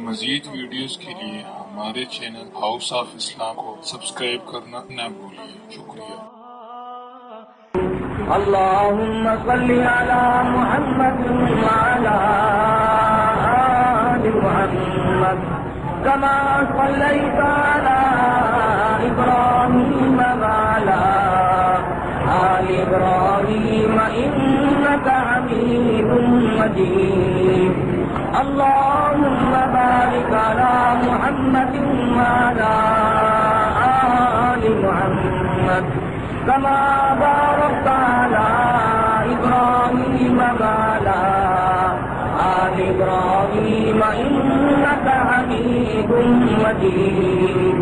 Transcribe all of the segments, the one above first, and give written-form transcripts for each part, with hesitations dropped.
مزید ویڈیوز کے لیے ہمارے چینل ہاؤس آف اسلام کو سبسکرائب کرنا نہ بھولیے۔ شکریہ۔ اللهم صل على محمد وعلى آل محمد كما صليت على إبراهيم وعلى آل إبراهيم إنك حميد مجيد اللهم بارك على محمد وعلى آل محمد كما باركت على إبراهيم وعلى آل إبراهيم إنك حميد مجيد۔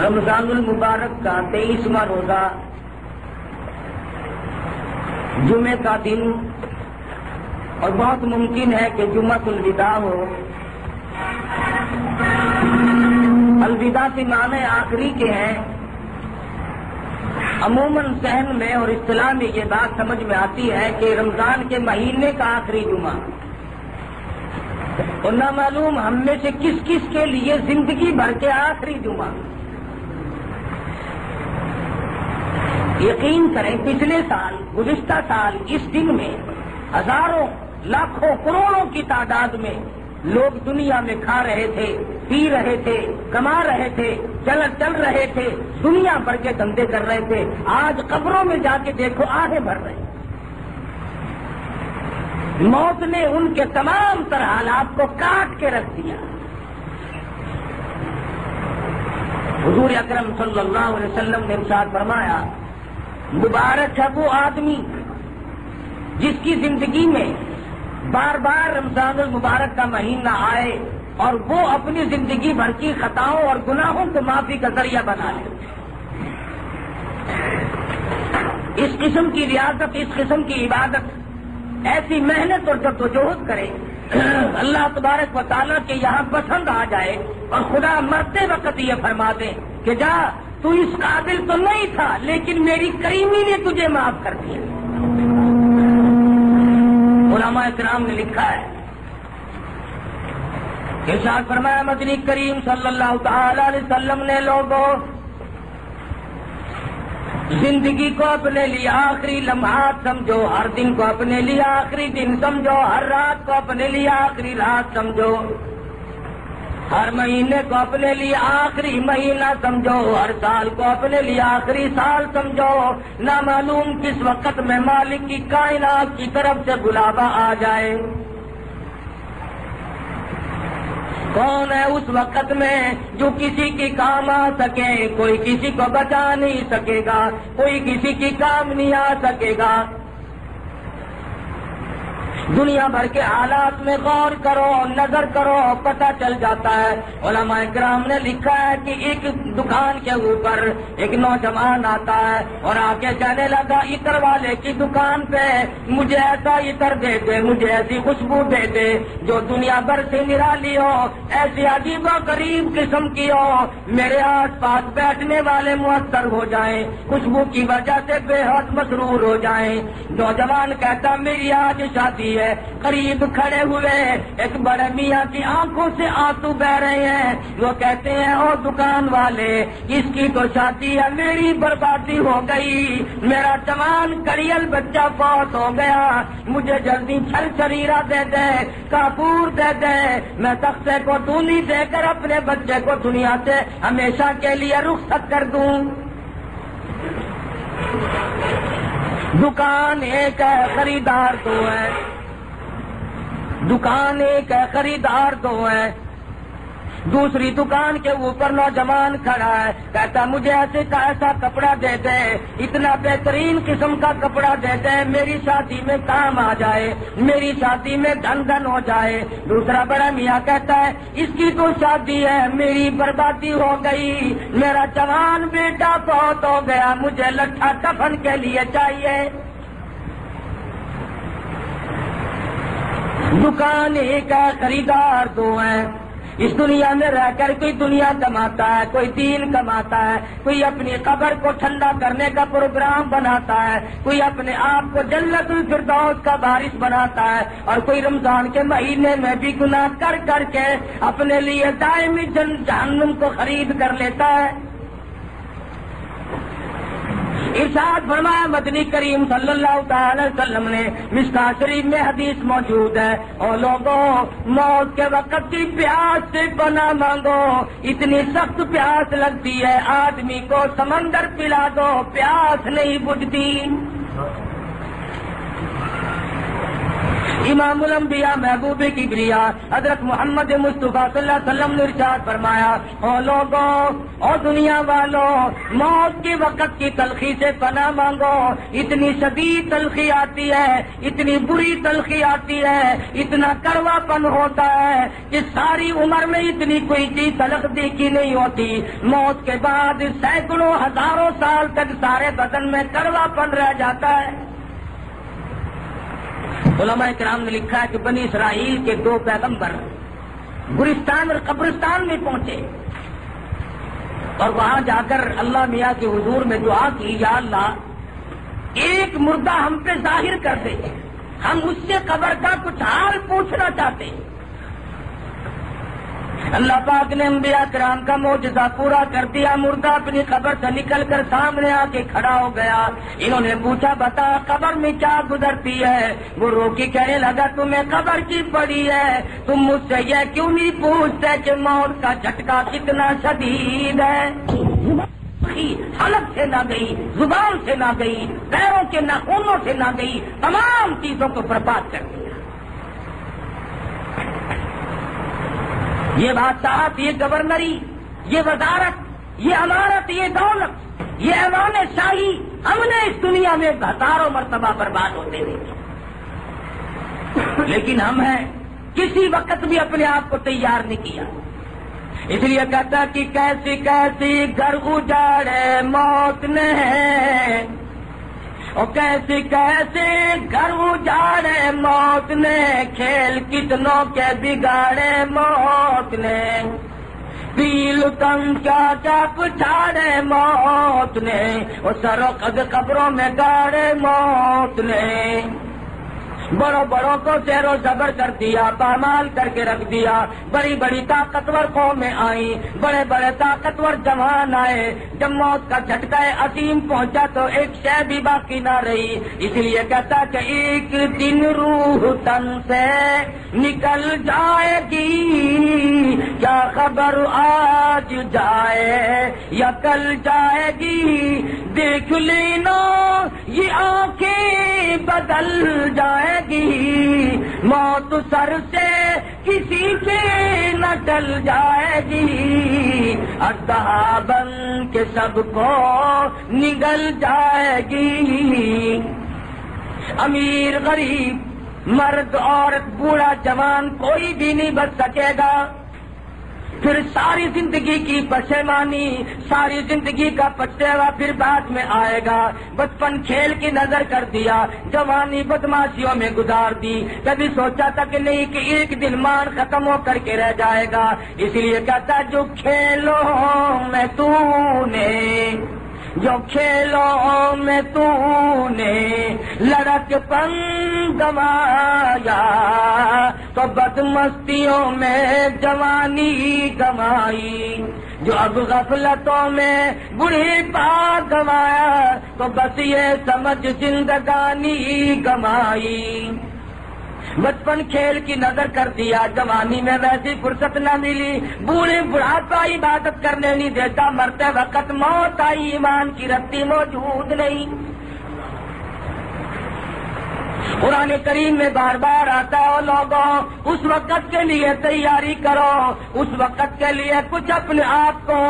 رمضان المبارک کا 23واں روزہ جمعے کا دن، اور بہت ممکن ہے کہ جمعۃ الوداع ہو۔ الوداع کے معنی آخری کے ہیں۔ عموماً ذہن میں اور اصطلاح میں یہ بات سمجھ میں آتی ہے کہ رمضان کے مہینے کا آخری جمعہ، اور نہ معلوم ہم میں سے کس کس کے لیے زندگی بھر کے آخری جمعہ۔ یقین کریں پچھلے سال، گزشتہ سال اس دن میں ہزاروں، لاکھوں، کروڑوں کی تعداد میں لوگ دنیا میں کھا رہے تھے، پی رہے تھے، کما رہے تھے، چل رہے تھے، دنیا بھر کے دھندے کر رہے تھے۔ آج قبروں میں جا کے دیکھو آہیں بھر رہے ہیں۔ موت نے ان کے تمام تر حالات کو کاٹ کے رکھ دیا۔ حضور اکرم صلی اللہ علیہ وسلم نے ارشاد فرمایا، مبارک ہے وہ آدمی جس کی زندگی میں بار بار رمضان المبارک کا مہینہ آئے اور وہ اپنی زندگی بھر کی خطاؤں اور گناہوں کو معافی کا ذریعہ بنا لے۔ اس قسم کی ریاضت، اس قسم کی عبادت، ایسی محنت اور جدوجہد کرے، اللہ تبارک و تعالیٰ کے یہاں پسند آ جائے، اور خدا مرتے وقت یہ فرما دے کہ جا تو اس قابل تو نہیں تھا لیکن میری کریمی نے تجھے معاف کر دیا۔ علماء کرام نے لکھا ہے، ارشاد فرمایا مدنی کریم صلی اللہ تعالی علیہ وسلم نے لوگوں زندگی کو اپنے لیے آخری لمحات سمجھو، ہر دن کو اپنے لیے آخری دن سمجھو، ہر رات کو اپنے لیے آخری رات سمجھو، ہر مہینے کو اپنے لیے آخری مہینہ سمجھو، ہر سال کو اپنے لیے آخری سال سمجھو۔ نہ معلوم کس وقت میں مالک کی کائنات کی طرف سے بلاوا آ جائے۔ کون ہے اس وقت میں جو کسی کی کام آ سکے؟ کوئی کسی کو بچا نہیں سکے گا، کوئی کسی کی کام نہیں آ سکے گا۔ دنیا بھر کے حالات میں غور کرو، نظر کرو، پتہ چل جاتا ہے۔ علماء کرام نے لکھا ہے کہ ایک دکان کے اوپر ایک نوجوان آتا ہے اور آگے کہنے لگا، عطر والے کی دکان پہ مجھے ایسا عطر دے دے، مجھے ایسی خوشبو دے دے جو دنیا بھر سے نرالی ہو، ایسی عجیب و غریب قسم کی ہو، میرے آس پاس بیٹھنے والے مؤثر ہو جائیں، خوشبو کی وجہ سے بے حد مسرور ہو جائیں۔ نوجوان کہتا، میری آج شادی ہے۔ قریب کھڑے ہوئے ایک بڑے میاں کی آنکھوں سے آنسو بہ رہے ہیں۔ وہ کہتے ہیں، او دکان والے، اس کی تو شادی ہے، میری بربادی ہو گئی، میرا جوان کڑیل بچہ فوت ہو گیا، مجھے جلدی چھل چھریرا دے دے، کافور دے دے، میں تختے کو دھولی دے کر اپنے بچے کو دنیا سے ہمیشہ کے لیے رخصت کر دوں۔ دکان ایک ہے، خریدار دو ہے، دکان ایک ہے، خریدار دو ہے۔ دوسری دکان کے اوپر نوجوان کھڑا ہے، کہتا مجھے ایسے کا ایسا کپڑا دے دے، اتنا بہترین قسم کا کپڑا دے دے، میری شادی میں کام آ جائے، میری شادی میں دھن دھن ہو جائے۔ دوسرا بڑا میاں کہتا ہے، اس کی تو شادی ہے، میری بربادی ہو گئی، میرا جوان بیٹا فوت ہو گیا، مجھے لٹھا کفن کے لیے چاہیے۔ دکان ایک ہے، خریدار دو ہیں۔ اس دنیا میں رہ کر کوئی دنیا کماتا ہے، کوئی دین کماتا ہے، کوئی اپنی قبر کو ٹھنڈا کرنے کا پروگرام بناتا ہے، کوئی اپنے آپ کو جنت الفردوس کا وارث بناتا ہے، اور کوئی رمضان کے مہینے میں بھی گناہ کر کر کے اپنے لیے دائمی جہنم کو خرید کر لیتا ہے۔ ارشاد فرمایا مدنی کریم صلی اللہ تعالی وسلم نے، مشکاۃ شریف میں حدیث موجود ہے، اور لوگوں موت کے وقت کی پیاس سے پناہ مانگو، اتنی سخت پیاس لگتی ہے آدمی کو سمندر پلا دو پیاس نہیں بجھتی۔ امام الانبیاء محبوب کبریا حضرت محمد مصطفیٰ صلی اللہ علیہ وسلم نے ارشاد فرمایا، او لوگوں اور دنیا والوں، موت کے وقت کی تلخی سے پناہ مانگو، اتنی شدید تلخی آتی ہے، اتنی بری تلخی آتی ہے، اتنا کروا پن ہوتا ہے کہ ساری عمر میں اتنی کوئی چیز تلخ دیکھی نہیں ہوتی، موت کے بعد سینکڑوں ہزاروں سال تک سارے بدن میں کروا پن رہ جاتا ہے۔ علماء کرام نے لکھا ہے کہ بنی اسرائیل کے 2 پیغمبر گورستان اور قبرستان میں پہنچے، اور وہاں جا کر اللہ میاں کے حضور میں دعا کی، یا اللہ ایک مردہ ہم پہ ظاہر کر دے، ہم اس سے قبر کا کچھ حال پوچھنا چاہتے ہیں۔ اللہ پاک نے انبیاء کرام کا معجزہ پورا کر دیا، مردہ اپنی قبر سے نکل کر سامنے آ کے کھڑا ہو گیا۔ انہوں نے پوچھا بتا قبر میں کیا گزرتی ہے؟ وہ رو کے کہنے لگا تمہیں قبر کی پڑی ہے، تم مجھ سے یہ کیوں نہیں پوچھتے کہ موت کا جھٹکا کتنا شدید ہے؟ حلق سے نہ گئی، زبان سے نہ گئی، پیروں کے ناخنوں سے نہ گئی، تمام چیزوں کو برباد کر دیا۔ یہ بادشاہت، یہ گورنری، یہ وزارت، یہ امارت، یہ دولت، یہ ایوان شاہی ہم نے اس دنیا میں ہزاروں مرتبہ برباد ہوتے دیکھے، لیکن ہم ہیں کسی وقت بھی اپنے آپ کو تیار نہیں کیا۔ اس لیے کہتا کہ کیسی کیسی گھر اجاڑے موت نے، اور کیسی کیسے گھر اجاڑے موت نے، کھیل کتنوں کے بگاڑے موت نے، پیل تن کیا کیا پچھاڑے موت نے، اور سرو قد قبروں میں گاڑے موت نے، بڑوں بڑوں کو زیر و زبر کر دیا، پامال کر کے رکھ دیا، بڑی بڑی طاقتور قومیں آئیں، بڑے بڑے طاقتور جوان آئے، جب موت کا جھٹکا عظیم پہنچا تو ایک شے بھی باقی نہ رہی۔ اس لیے کہتا کہ ایک دن روح تن سے نکل جائے گی، کیا خبر آج جائے یا کل جائے گی، دیکھ لینا یہ آنکھیں بدل جائے گی، موت سر سے کسی کے نہ ٹل جائے گی، اژدہا بن کے سب کو نگل جائے گی۔ امیر غریب، مرد عورت، بوڑھا جوان کوئی بھی نہیں بچ سکے گا۔ پھر ساری زندگی کی پشیمانی، ساری زندگی کا پچھتاوا پھر بعد میں آئے گا۔ بچپن کھیل کی نظر کر دیا، جوانی بدماشیوں میں گزار دی، کبھی سوچا تھا کہ نہیں کہ ایک دن مان ختم ہو کر کے رہ جائے گا۔ اس لیے کہتا جو کھیلوں میں تو نے، جو کھیلوں میں تو نے لڑک پن گوایا، تو بدمستیوں میں جوانی گوائی، جو اب غفلتوں میں بڑھی پا گوایا، تو بس یہ سمجھ زندگانی گوائی۔ بچپن کھیل کی نظر کر دیا، جوانی میں ویسی فرصت نہ ملی، بوڑھے بڑھاپا عبادت کرنے نہیں دیتا، مرتے وقت موت آئی، ایمان کی رتی موجود نہیں۔ قرآن کریم میں بار بار آتا ہے لوگوں اس وقت کے لیے تیاری کرو، اس وقت کے لیے کچھ اپنے آپ کو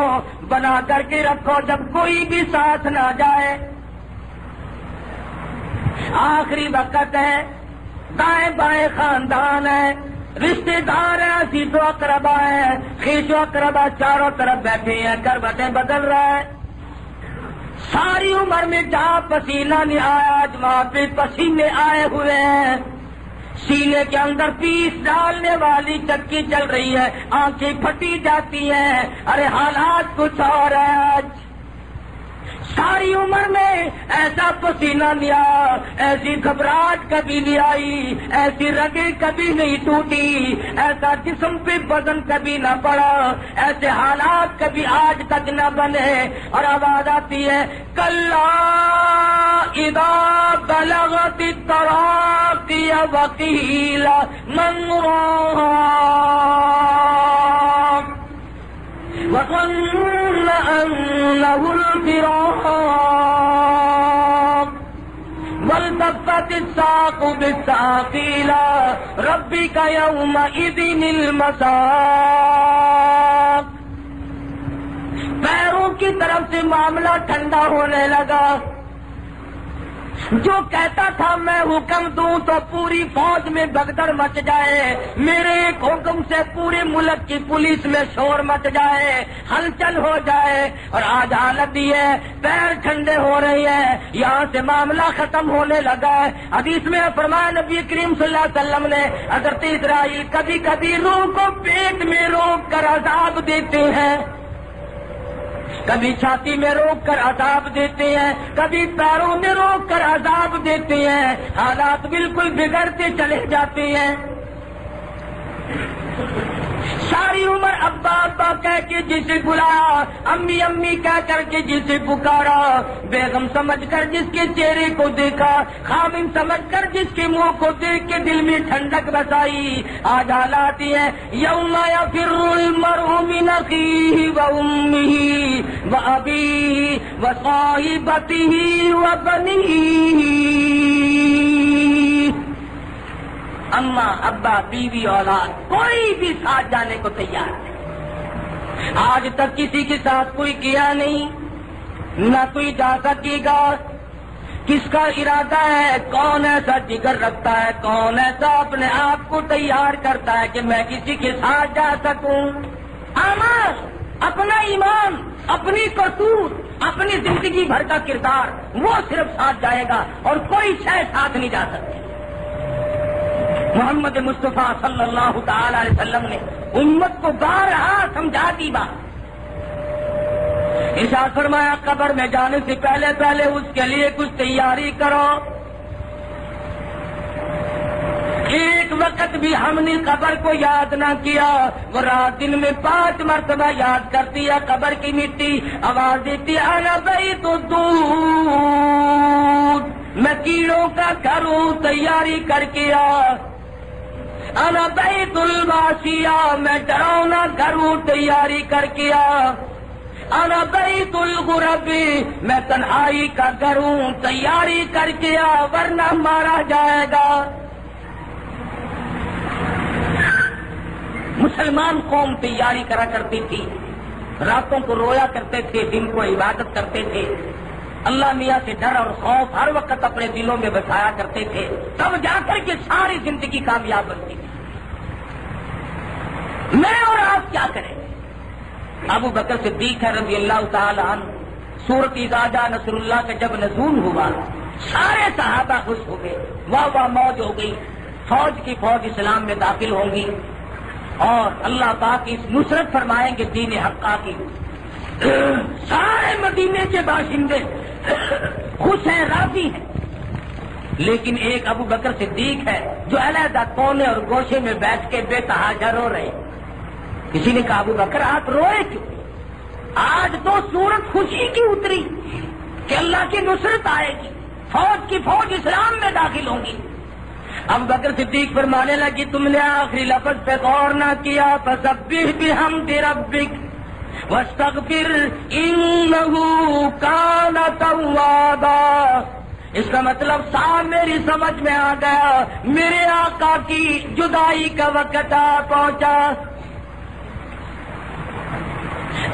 بنا کر کے رکھو جب کوئی بھی ساتھ نہ جائے۔ آخری وقت ہے، دائیں بائیں خاندان ہے، رشتے دار ہیں، عزیز و اقربا ہیں، خیش و اقربا چاروں طرف بیٹھے ہیں، کربتیں بدل رہا ہے۔ ساری عمر میں جہاں پسینہ نہیں آیا، آج وہاں پہ پسینے آئے ہوئے ہیں۔ سینے کے اندر پیس ڈالنے والی چکی چل رہی ہے، آنکھیں پھٹی جاتی ہیں. ارے حالات کچھ اور ہے. آج ساری عمر میں ایسا پسینہ لیا، ایسی گھبراہٹ کبھی نہیں آئی، ایسی رگیں کبھی نہیں ٹوٹی، ایسا جسم پہ وزن کبھی نہ پڑا، ایسے حالات کبھی آج تک نہ بنے. اور آواز آتی ہے کلا اذا بلغت التراقی وقیل من راق وظن أنه الفراق والتفت الساق بالساق إلى ربك يومئذ المساق. پیروں کی طرف سے معاملہ ٹھنڈا ہونے لگا. جو کہتا تھا میں حکم دوں تو پوری فوج میں بھگدڑ مچ جائے، میرے ایک حکم سے پورے ملک کی پولیس میں شور مچ جائے، ہلچل ہو جائے. اور آج حالت یہ ہے، پیر ٹھنڈے ہو رہے ہیں، یہاں سے معاملہ ختم ہونے لگا ہے. حدیث میں فرمایا نبی کریم صلی اللہ علیہ وسلم نے، حضرت اسرائیل کبھی کبھی روح کو پیٹ میں روک کر عذاب دیتے ہیں، کبھی چھاتی میں روک کر عذاب دیتے ہیں، کبھی پیروں میں روک کر عذاب دیتے ہیں. حالات بالکل بگڑتے چلے جاتے ہیں. ساری عمر ابا ابا کہہ کے جسے بلایا، امی امی کہہ کر کے جسے پکارا، بیگم سمجھ کر جس کے چہرے کو دیکھا، خامن سمجھ کر جس کے منہ کو دیکھ کے دل میں ٹھنڈک بسائی. آج حالات ہیں یوم یفر المرء من اخیہ وامہ وابیہ وصاحبتہ وبنیہ. اما ابا بیوی اولاد کوئی بھی ساتھ جانے کو تیار نہیں. آج تک کسی کے ساتھ کوئی کیا نہیں، نہ کوئی جا سکے گا. کس کا ارادہ ہے؟ کون ایسا جگر رکھتا ہے؟ کون ایسا اپنے آپ کو تیار کرتا ہے کہ میں کسی کے ساتھ جا سکوں؟ اعمال، اپنا ایمان، اپنی کرتوت، اپنی زندگی بھر کا کردار، وہ صرف ساتھ جائے گا اور کوئی شے ساتھ نہیں جا سکتی. محمد مصطفیٰ صلی اللہ تعالی علیہ وسلم نے امت کو بارہا سمجھا دی بات. ارشاد فرمایا قبر میں جانے سے پہلے پہلے اس کے لیے کچھ تیاری کرو. ایک وقت بھی ہم نے قبر کو یاد نہ کیا، وہ رات دن میں 5 مرتبہ یاد کرتی ہے قبر کی مٹی. آواز دیتی انا بیت الدود، میں کیڑوں کا گھر ہوں تیاری کر کے آ. انا بیت الواسیہ، میں ڈراؤنا گھر ہوں تیاری کر کے آ. انا بیت الغرب، میں تنہائی کا گھر ہوں تیاری کر کے آ ورنہ مارا جائے گا. مسلمان قوم تیاری کرا کرتی تھی، راتوں کو رویا کرتے تھے، دن کو عبادت کرتے تھے، اللہ میاں سے ڈر اور خوف ہر وقت اپنے دلوں میں بسایا کرتے تھے، تب جا کر کے ساری زندگی کامیاب بنتی تھی. میں اور آپ کیا کریں؟ ابو بکر صدیق رضی اللہ تعالی عنہ، سورۃ اذا جاء نصر اللہ کا جب نزول ہوا، سارے صحابہ خوش ہو گئے، واہ واہ موج ہو گئی. فوج کی فوج اسلام میں داخل ہوں گی اور اللہ پاک اس نصرت فرمائیں گے دین حقہ کی. سارے مدینے کے باشندے خوش ہیں، راضی ہیں. لیکن ایک ابو بکر صدیق ہے جو علیحدہ کونے اور گوشے میں بیٹھ کے بے تحاشا رو رہے ہیں. کسی نے کہا ابو بکر آپ روئے کیوں؟ آج تو سورت خوشی کی اتری کہ اللہ کی نصرت آئے گی، فوج کی فوج اسلام میں داخل ہوں گی. ابو بکر صدیق فرمانے لگی تم نے آخری لفظ پہ غور نہ کیا، فسبح بحمد ربک واستغفر انہ کان توابا. اس کا مطلب صاحب میری سمجھ میں آ گیا، میرے آقا کی جدائی کا وقت آ پہنچا.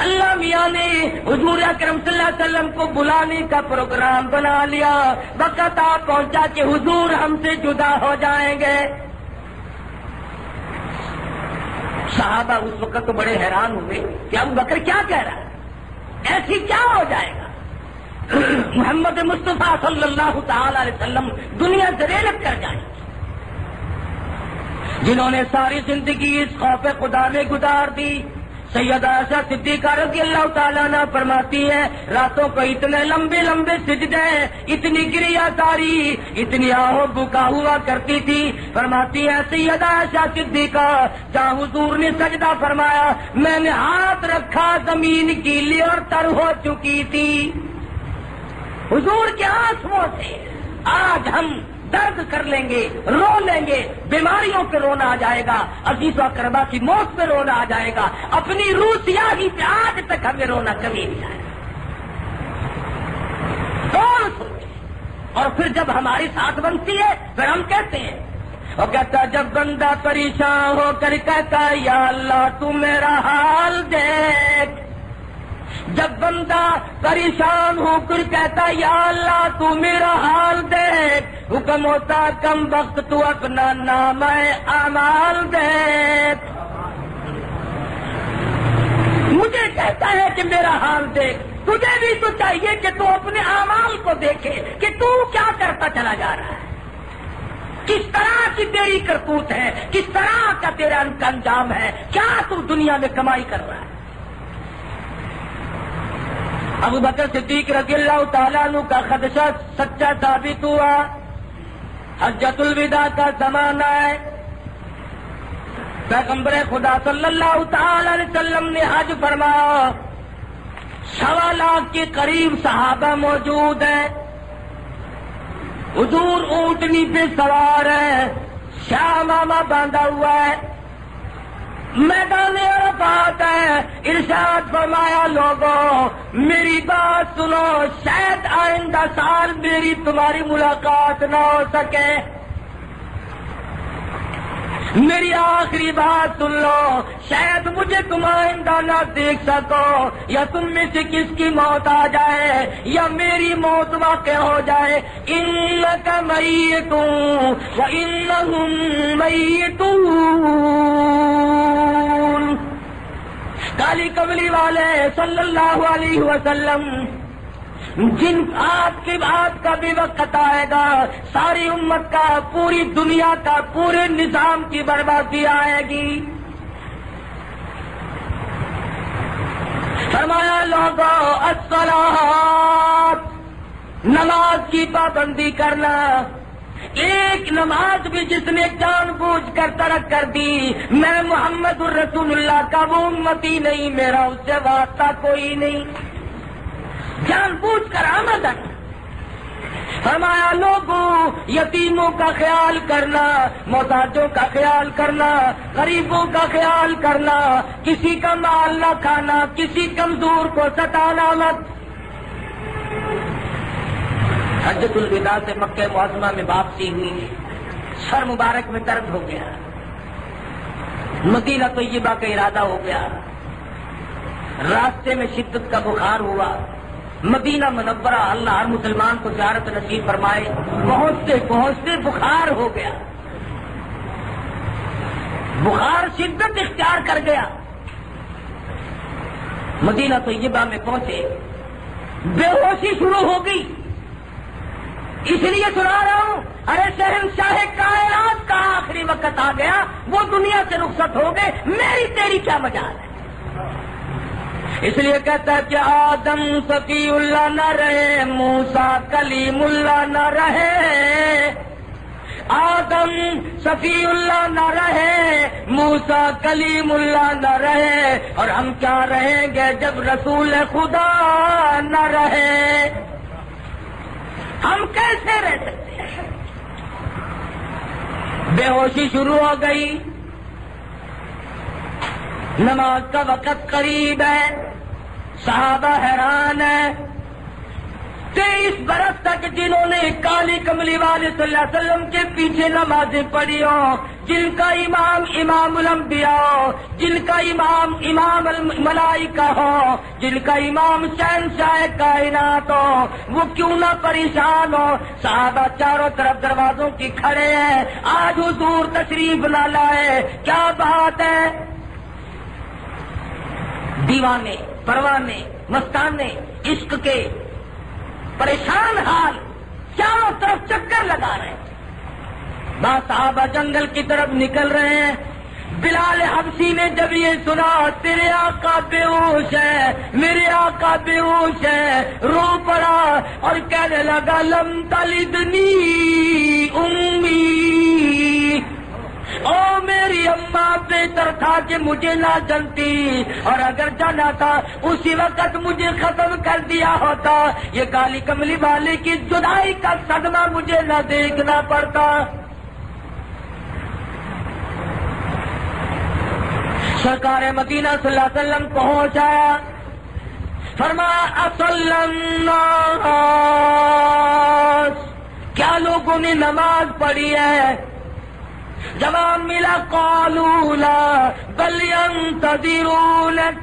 اللہ میاں نے حضور اکرم صلی اللہ علیہ وسلم کو بلانے کا پروگرام بنا لیا. وقت آ پہنچا کہ حضور ہم سے جدا ہو جائیں گے. صحابہ اس وقت تو بڑے حیران ہوئے کہ ابو بکر کیا کہہ رہا ہے، ایسی کیا ہو جائے گا؟ محمد مصطفیٰ صلی اللہ تعالی علیہ وسلم دنیا ذلیل کر جائے. جنہوں نے ساری زندگی اس خوف خدا میں گزار دی. سیدہ عائشہ صدیقہ رضی اللہ تعالیٰ عنہ فرماتی ہے راتوں کو اتنے لمبے لمبے سجدے, اتنی گریہ کاری, اتنی آہو بکا ہوا کرتی تھی. فرماتی ہے سیدہ عائشہ صدیقہ جہاں حضور نے سجدہ فرمایا میں نے ہاتھ رکھا زمین گیلی اور تر ہو چکی تھی. حضور کے آنسوؤں سے آج ہم درد کر لیں گے, رو لیں گے, بیماریوں پہ رونا آ جائے گا, عزیز و اقربا کی موت پہ رونا آ جائے گا, اپنی روح سیاہی پہ آج تک ہمیں رونا کبھی نہیں آئے گا. اور پھر جب ہماری ساتھ بنتی ہے پھر ہم کہتے ہیں, اور کہتا جب بندہ پریشان ہو کر کہتا یا اللہ تو میرا حال دیکھ, جب بندہ پریشان ہو کر کہتا یا اللہ تو میرا حال دیکھ, حکم ہوتا کم وقت تو اپنا نام اعمال دیکھ. مجھے کہتا ہے کہ میرا حال دیکھ, تجھے بھی تو چاہیے کہ تو اپنے اعمال کو دیکھے کہ تو کیا کرتا چلا جا رہا ہے, کس طرح کی تیری کرتوت ہے, کس طرح کا تیرا انجام ہے, کیا تو دنیا میں کمائی کر رہا ہے. ابو بکر صدیق رضی اللہ تعالیٰ عنہ کا خدشہ سچا ثابت ہوا. حجۃ الوداع کا زمانہ ہے, پیغمبر خدا صلی اللہ تعالی علیہ وسلم نے حج فرمایا, 1.25 لاکھ کے قریب صحابہ موجود ہیں. حضور اونٹنی پہ سوار ہے, شامامہ باندھا ہوا ہے, میدان عرفات ہے. ارشاد فرمایا لوگوں میری بات سنو, شاید آئندہ سال میری تمہاری ملاقات نہ ہو سکے, میری آخری بات سن لو, شاید مجھے تم آئندہ نہ دیکھ سکو, یا تم میں سے کس کی موت آ جائے یا میری موت واقع ہو جائے. انک میت وانہم میتون. کالی کملی والے صلی اللہ علیہ وسلم جن آج کی بات کا بھی وقت آئے گا, ساری امت کا, پوری دنیا کا, پورے نظام کی بربادی آئے گی. فرمایا لوگوں الصلاۃ, نماز کی پابندی کرنا. ایک نماز بھی جس نے جان بوجھ کر ترک کر دی, میں محمد الرسول اللہ کا وہ امتی نہیں, میرا اس سے واسطہ کوئی نہیں. جان بوجھ کر آمدن. فرمایا لوگوں یتیموں کا خیال کرنا, محتاجوں کا خیال کرنا, غریبوں کا خیال کرنا, کسی کا مال نہ کھانا, کسی کمزور کو ستانا مت. حجۃ الوداع سے مکہ معظمہ میں واپسی ہوئی, سر مبارک میں درد ہو گیا, مدینہ طیبہ کا ارادہ ہو گیا, راستے میں شدت کا بخار ہوا. مدینہ منورہ اللہ ہر مسلمان کو زیارت نصیب فرمائے, پہنچتے پہنچتے بخار ہو گیا, بخار شدت اختیار کر گیا. مدینہ طیبہ میں پہنچے, بے ہوشی شروع ہو گئی. اس لیے سنا رہا ہوں, ارے شہنشاہ کائنات کا آخری وقت آ گیا, وہ دنیا سے رخصت ہو گئے, میری تیری کیا مجال ہے. اس لیے کہتا ہے کہ آدم صفی اللہ نہ رہے, موسیٰ کلیم اللہ نہ رہے. آدم صفی اللہ نہ رہے, موسیٰ کلیم اللہ نہ رہے, اور ہم کیا رہیں گے جب رسول خدا نہ رہے. ہم کیسے رہ سکتے ہیں. بے ہوشی شروع ہو گئی, نماز کا وقت قریب ہے, صحابہ حیران ہیں. 23 برس تک جنہوں نے کالی کملی والے صلی اللہ علیہ وسلم کے پیچھے نمازیں پڑھی ہوں, جن کا امام امام الانبیاء ہو, جن کا امام امام الملائکہ ہو, جن کا امام شہنشاہ کائنات ہو, وہ کیوں نہ پریشان ہو. صحابہ چاروں طرف دروازوں کی کھڑے ہیں, آج حضور تشریف نہ لائے, کیا بات ہے. دیوانے, پروانے, مستانے, عشق کے پریشان حال چاروں طرف چکر لگا رہے ہیں. صحابہ جنگل کی طرف نکل رہے ہیں. بلال حبشی نے جب یہ سنا تیرے آقا بے ہوش ہے، میرے آقا بے ہوش ہے، رو پڑا اور کہنے لگا لم تلدنی امی، او میری اماں بہتر تھا کہ مجھے نہ جلتی، اور اگر جانا تھا اسی وقت مجھے ختم کر دیا ہوتا، یہ کالی کملی والے کی جدائی کا صدمہ مجھے نہ دیکھنا پڑتا. سرکار مدینہ صلی اللہ علیہ وسلم کو ہوش آیا، فرمایا اصلی الناس، کیا لوگوں نے نماز پڑھی ہے؟ جواب ملا قالوا لا بل ينتظرونك،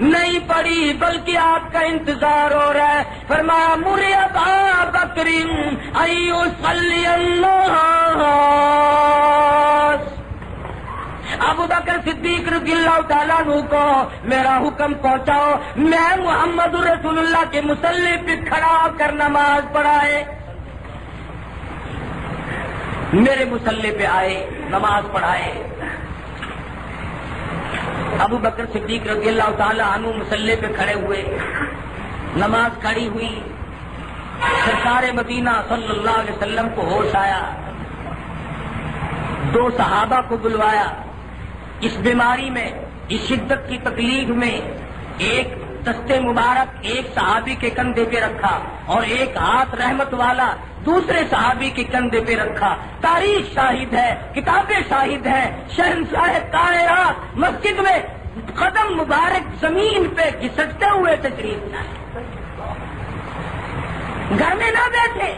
نہیں پڑھی بلکہ آپ کا انتظار ہو رہا ہے. فرمایا مر ابا بکر ان يصلي الناس، ابو بکر صدیق رضی اللہ تعالیٰ عنہ کو میرا حکم پہنچاؤ، میں محمد رسول اللہ کے مصلی پہ کھڑا ہو کر نماز پڑھائے. میرے مصلی پہ آئے، نماز پڑھائے. ابو بکر صدیق رضی اللہ تعالیٰ عنہ مصلی پہ کھڑے ہوئے، نماز کھڑی ہوئی. سرکار مدینہ صلی اللہ علیہ وسلم کو ہوش آیا، دو صحابہ کو بلوایا. اس بیماری میں، اس شدت کی تکلیف میں ایک دستے مبارک ایک صحابی کے کندھے پہ رکھا اور ایک ہاتھ رحمت والا دوسرے صحابی کے کندھے پہ رکھا. تاریخ شاہد ہے، کتابیں شاہد ہیں. شہنشاہ کائنات مسجد میں قدم مبارک زمین پہ گھسٹتے ہوئے تشریف لائے، گھر میں نہ بیٹھے.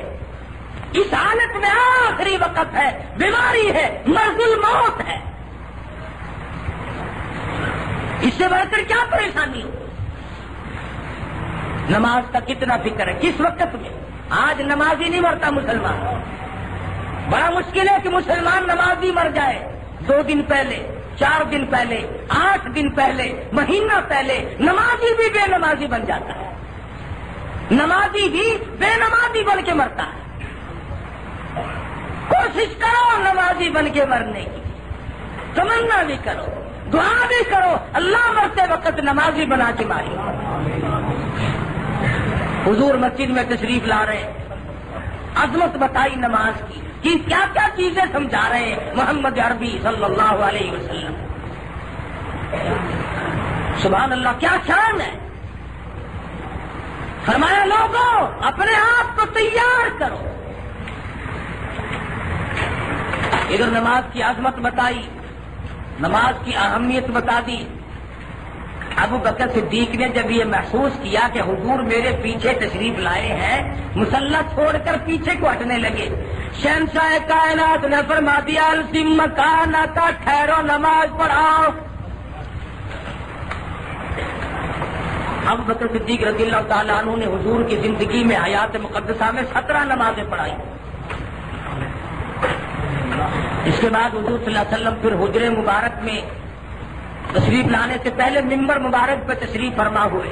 اس حالت میں آخری وقت ہے، بیماری ہے، مرض الموت ہے. اس سے بڑھ کر کیا پریشانی ہو؟ نماز کا کتنا فکر ہے کس وقت میں. آج نمازی نہیں مرتا مسلمان، بڑا مشکل ہے کہ مسلمان نمازی مر جائے. 2 دن پہلے، 4 دن پہلے، 8 دن پہلے، مہینہ پہلے نمازی بھی بے نمازی بن جاتا ہے، نمازی بھی بے نمازی بن کے مرتا ہے. کوشش کرو نمازی بن کے مرنے کی، تمنا بھی کرو، دعا بھی کرو، اللہ مرتے وقت نمازی بنا کے ماری. حضور مسجد میں تشریف لا رہے ہیں، عظمت بتائی نماز کی کہ کیا کیا چیزیں سمجھا رہے ہیں محمد عربی صلی اللہ علیہ وسلم. سبحان اللہ، کیا شان ہے. فرمایا لوگوں اپنے آپ کو تیار کرو. ادھر نماز کی عظمت بتائی، نماز کی اہمیت بتا دی. ابو بکر صدیق نے جب یہ محسوس کیا کہ حضور میرے پیچھے تشریف لائے ہیں، مسلح چھوڑ کر پیچھے کو ہٹنے لگے. شہنشاہ کائنات نے فرما دیا الزم مکانک، ٹھہرو نماز پڑھاؤ. ابو بکر صدیق رضی اللہ تعالیٰ عنہ نے حضور کی زندگی میں حیات مقدسہ میں 17 نمازیں پڑھائی. اس کے بعد حضور صلی اللہ علیہ وسلم پھر حجرے مبارک میں تشریف لانے سے پہلے ممبر مبارک پہ تشریف فرما ہوئے،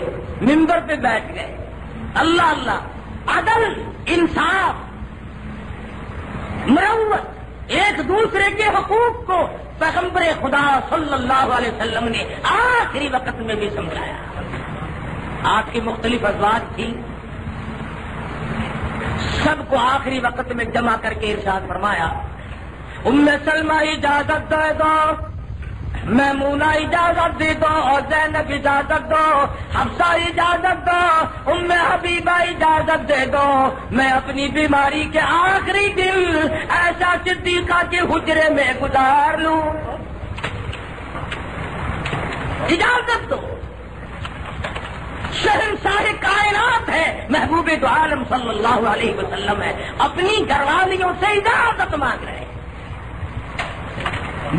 ممبر پہ بیٹھ گئے. اللہ اللہ، عدل، انصاف، مروت، ایک دوسرے کے حقوق کو پیغمبر خدا صلی اللہ علیہ وسلم نے آخری وقت میں بھی سمجھایا. آپ کی مختلف ازواج تھی، سب کو آخری وقت میں جمع کر کے ارشاد فرمایا ام سلمہ اجازت دے دو، میمونہ اجازت دے دو، اور زینب اجازت دو، حفصہ اجازت دو، ام حبیبہ اجازت دے دو، میں اپنی بیماری کے آخری دن ایسا صدیقہ کے حجرے میں گزار لوں. اجازت دو. شہنشاہ کائنات ہے، محبوب دو عالم صلی اللہ علیہ وسلم ہے، اپنی گھر والیوں سے اجازت مانگ رہے ہیں.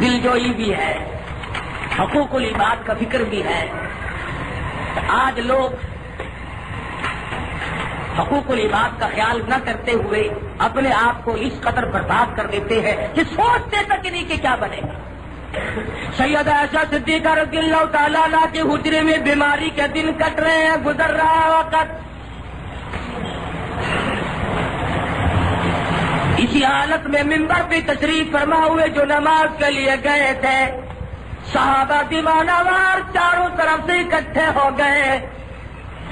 دل جوئی بھی ہے، حقوق العباد کا فکر بھی ہے. آج لوگ حقوق العباد کا خیال نہ کرتے ہوئے اپنے آپ کو اس قدر برباد کر دیتے ہیں کہ سوچتے تک نہیں کہ کیا بنے گا. سیدہ عائشہ صدیقہ رضی اللہ تعالیٰ عنہ کے حجرے میں بیماری کے دن کٹ رہے ہیں، گزر رہا ہے وقت. اسی حالت میں منبر پہ تشریف فرما ہوئے جو نماز کے لیے گئے تھے، صحابہ دیوانہ وار چاروں طرف سے اکٹھے ہو گئے،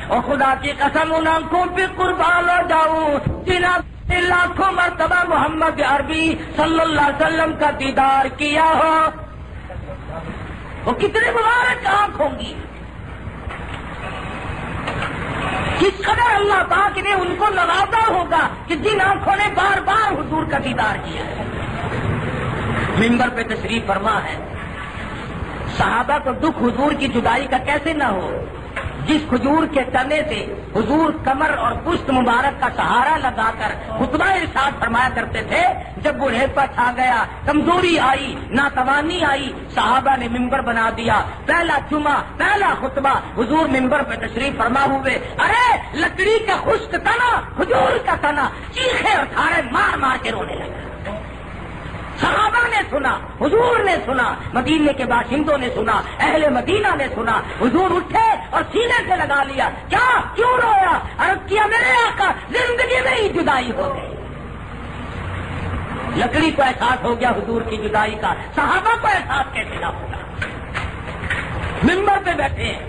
اور خدا کی قسم ان آنکھوں پہ قربان ہو جاؤں جنہوں نے لاکھوں مرتبہ محمد عربی صلی اللہ علیہ وسلم کا دیدار کیا ہو، وہ کتنے مبارک آنکھ ہوں گی، کس قدر اللہ پاک نے ان کو نوازا ہوگا کہ جن آنکھوں نے بار بار حضور کا دیدار کیا ہے۔ منبر پہ تشریف فرما ہے، صحابہ کو دکھ حضور کی جدائی کا کیسے نہ ہو، جس کھجور کے تنے سے حضور کمر اور پشت مبارک کا سہارا لگا کر خطبہ ارشاد فرمایا کرتے تھے، جب بڑھیپا چھا گیا، کمزوری آئی، ناتوانی آئی، صحابہ نے منبر بنا دیا، پہلا جمعہ پہلا خطبہ حضور منبر پہ تشریف فرما ہوئے، ارے لکڑی کا خشک تنا، کھجور کا تنا، چیخے اور تھارے مار مار کے رونے لگا۔ صحابہ نے سنا، حضور نے سنا، مدینے کے باشندوں نے سنا، اہل مدینہ نے سنا، حضور اٹھے اور سینے سے لگا لیا، کیا کیوں رویا؟ عرض کیا میرے آقا زندگی میں ہی جدائی ہو گئی۔ لکڑی کو احساس ہو گیا حضور کی جدائی کا، صحابہ کو احساس کیسے نہ ہوگا؟ منبر پہ بیٹھے ہیں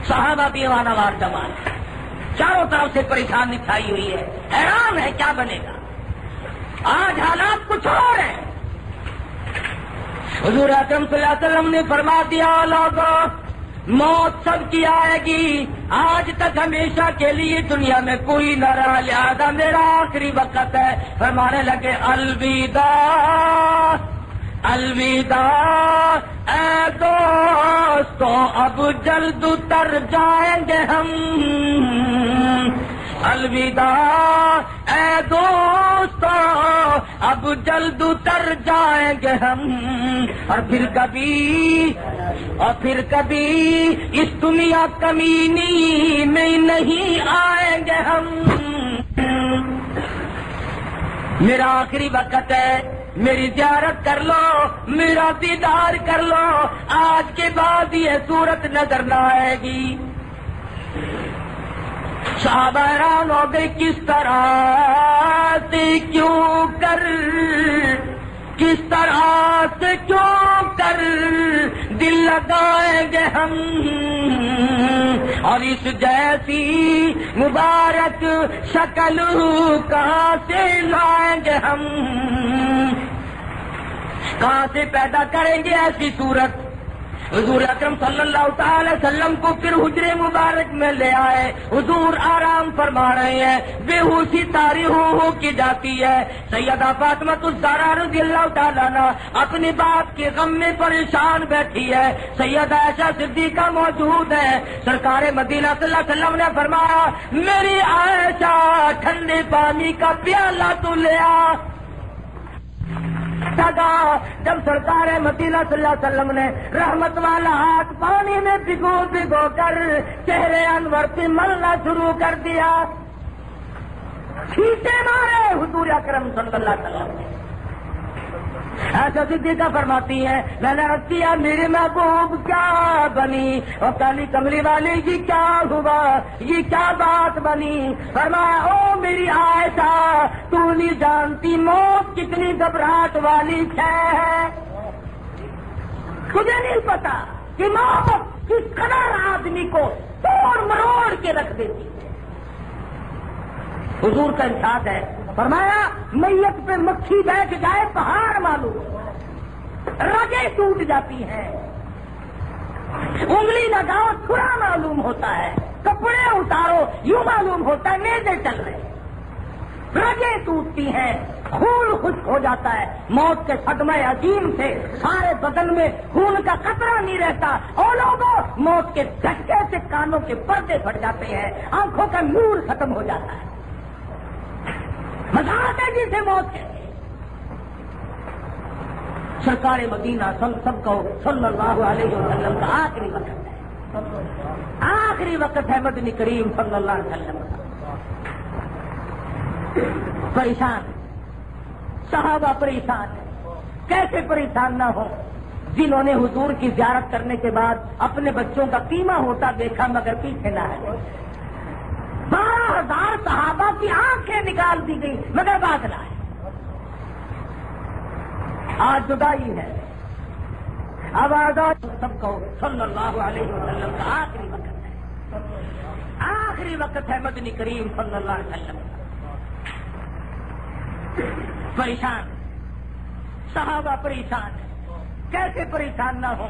صحابہ دیوانہ وار جماعت، چاروں طرف سے پریشانی چھائی ہوئی ہے، حیران ہے کیا بنے گا۔ آج حالات کچھ اور ہیں۔ حضور اکرم صلی اللہ علیہ وسلم نے فرما دیا، لوگوں موت سب کی آئے گی، آج تک ہمیشہ کے لیے دنیا میں کوئی نہ رہا، لہذا میرا آخری وقت ہے۔ فرمانے لگے الوداع الوداع اے دوستو اب جلد اتر جائیں گے ہم، الوداع اے دوستو اب جلد اتر جائیں گے ہم، اور پھر کبھی اس دنیا کمینی میں نہیں آئیں گے ہم۔ میرا آخری وقت ہے، میری زیارت کر لو، میرا دیدار کر لو، آج کے بعد یہ صورت نظر نہ آئے گی۔ صحابہ حیران ہو گئے، کس طرح سے کیوں کر دل لگائیں گے ہم، اور اس جیسی مبارک شکل کہاں سے لائیں گے ہم، کہاں سے پیدا کریں گے ایسی صورت۔ حضور اکرم صلی اللہ تعالی وسلم کو پھر حجرے مبارک میں لے آئے، حضور آرام فرما رہے ہیں، بے ہوشی طاری ہو کی جاتی ہے۔ سیدہ فاطمہ الزہرا رضی اللہ تعالیٰ عنہ اپنی باپ کے غم میں پریشان بیٹھی ہے، سیدہ عائشہ صدیقہ موجود ہے۔ سرکار مدینہ صلی اللہ علیہ وسلم نے فرمایا، میری عائشہ ٹھنڈے پانی کا پیالہ تو لے آ۔ جب سرکار مدینہ صلی اللہ علیہ وسلم نے رحمت والا ہاتھ پانی میں بھگو کر چہرے انور پہ ملنا شروع کر دیا، چھینٹے مارے حضور اکرم صلی اللہ علیہ وسلم نے۔ ایسا صدیقہ فرماتی ہے، میں نے عرض کیا میرے محبوب کیا بنی، اور کالی کملی والی یہ کیا ہوا، یہ کیا بات بنی؟ فرمایا، او میری عائشہ تو نہیں جانتی موت کتنی گھبراہٹ والی ہے، تجھے نہیں پتا کہ موت کس قدر آدمی کو توڑ مروڑ کے رکھ دیتی۔ حضور کا ارشاد ہے، فرمایا میت پہ مکھی بیٹھ جائے پہاڑ معلوم، رگیں ٹوٹ جاتی ہیں، انگلی لگاؤ چھڑا معلوم ہوتا ہے، کپڑے اتارو یوں معلوم ہوتا ہے نیزے چل رہے، رگیں ٹوٹتی ہیں، خون خشک ہو جاتا ہے، موت کے صدمے عظیم سے سارے بدن میں خون کا قطرہ نہیں رہتا، اور لوگوں موت کے جھٹکے سے کانوں کے پردے پھٹ جاتے ہیں، آنکھوں کا نور ختم ہو جاتا ہے، مذاق ہے جسے موت کہتے ہیں۔ سرکار مدینہ سب کو صلی اللہ علیہ وسلم کا آخری وقت ہے، آخری وقت ہے مدنی کریم صلی اللہ علیہ وسلم کا۔ پریشان صحابہ پریشان ہے، کیسے پریشان نہ ہو جنہوں نے حضور کی زیارت کرنے کے بعد اپنے بچوں کا قیمہ ہوتا دیکھا مگر پیچھے نہ ہے۔ 12,000 صحابہ کی آنکھیں نکال دی گئی مگر بات نہ ہے۔ آج جدائی ہے، اب آزاد سب کو صلی اللہ علیہ وسلم کا آخری وقت ہے، آخری وقت ہے مدنی کریم صلی اللہ علیہ وسلم پریشان، صحابہ پریشان ہے، کیسے پریشان نہ ہو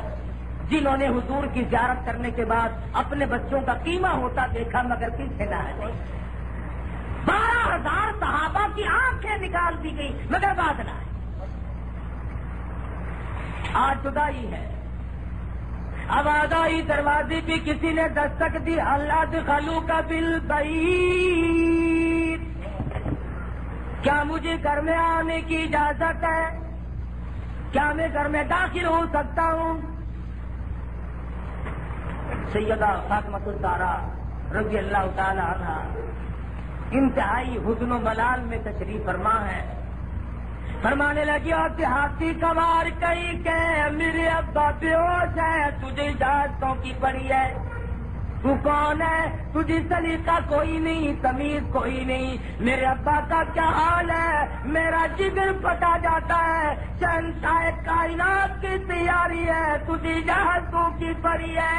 جنہوں نے حضور کی زیارت کرنے کے بعد اپنے بچوں کا قیمہ ہوتا دیکھا مگر پیچھے نہ ہے۔ 12,000 صحابہ کی آنکھیں نکال دی گئی مگر بات نہ ہے۔ آج جدائی ہے، اب آدائی دروازے پہ کسی نے دستک دی، اللہ دخلو کا بالبعید، کیا مجھے گھر میں آنے کی اجازت ہے؟ کیا میں گھر میں داخل ہو سکتا ہوں؟ سیدہ فاطمۃ الزہرا رضی اللہ تعالی عنہا انتہائی حزن و ملال میں تشریف فرما ہے، فرمانے لگی اور دیہاتی کمار کئی کہ میرے ابا بے ہوش ہے، تجھے اجازتوں کی پڑی ہے، تو کون ہے؟ تجھے سلیقہ کوئی نہیں، تمیز کوئی نہیں، میرے ابا کا کیا حال ہے؟ میرا جگر پھٹا جاتا ہے، شہنشاہ کائنات کی تیاری ہے، تجھے اجازتوں کی پڑی ہے۔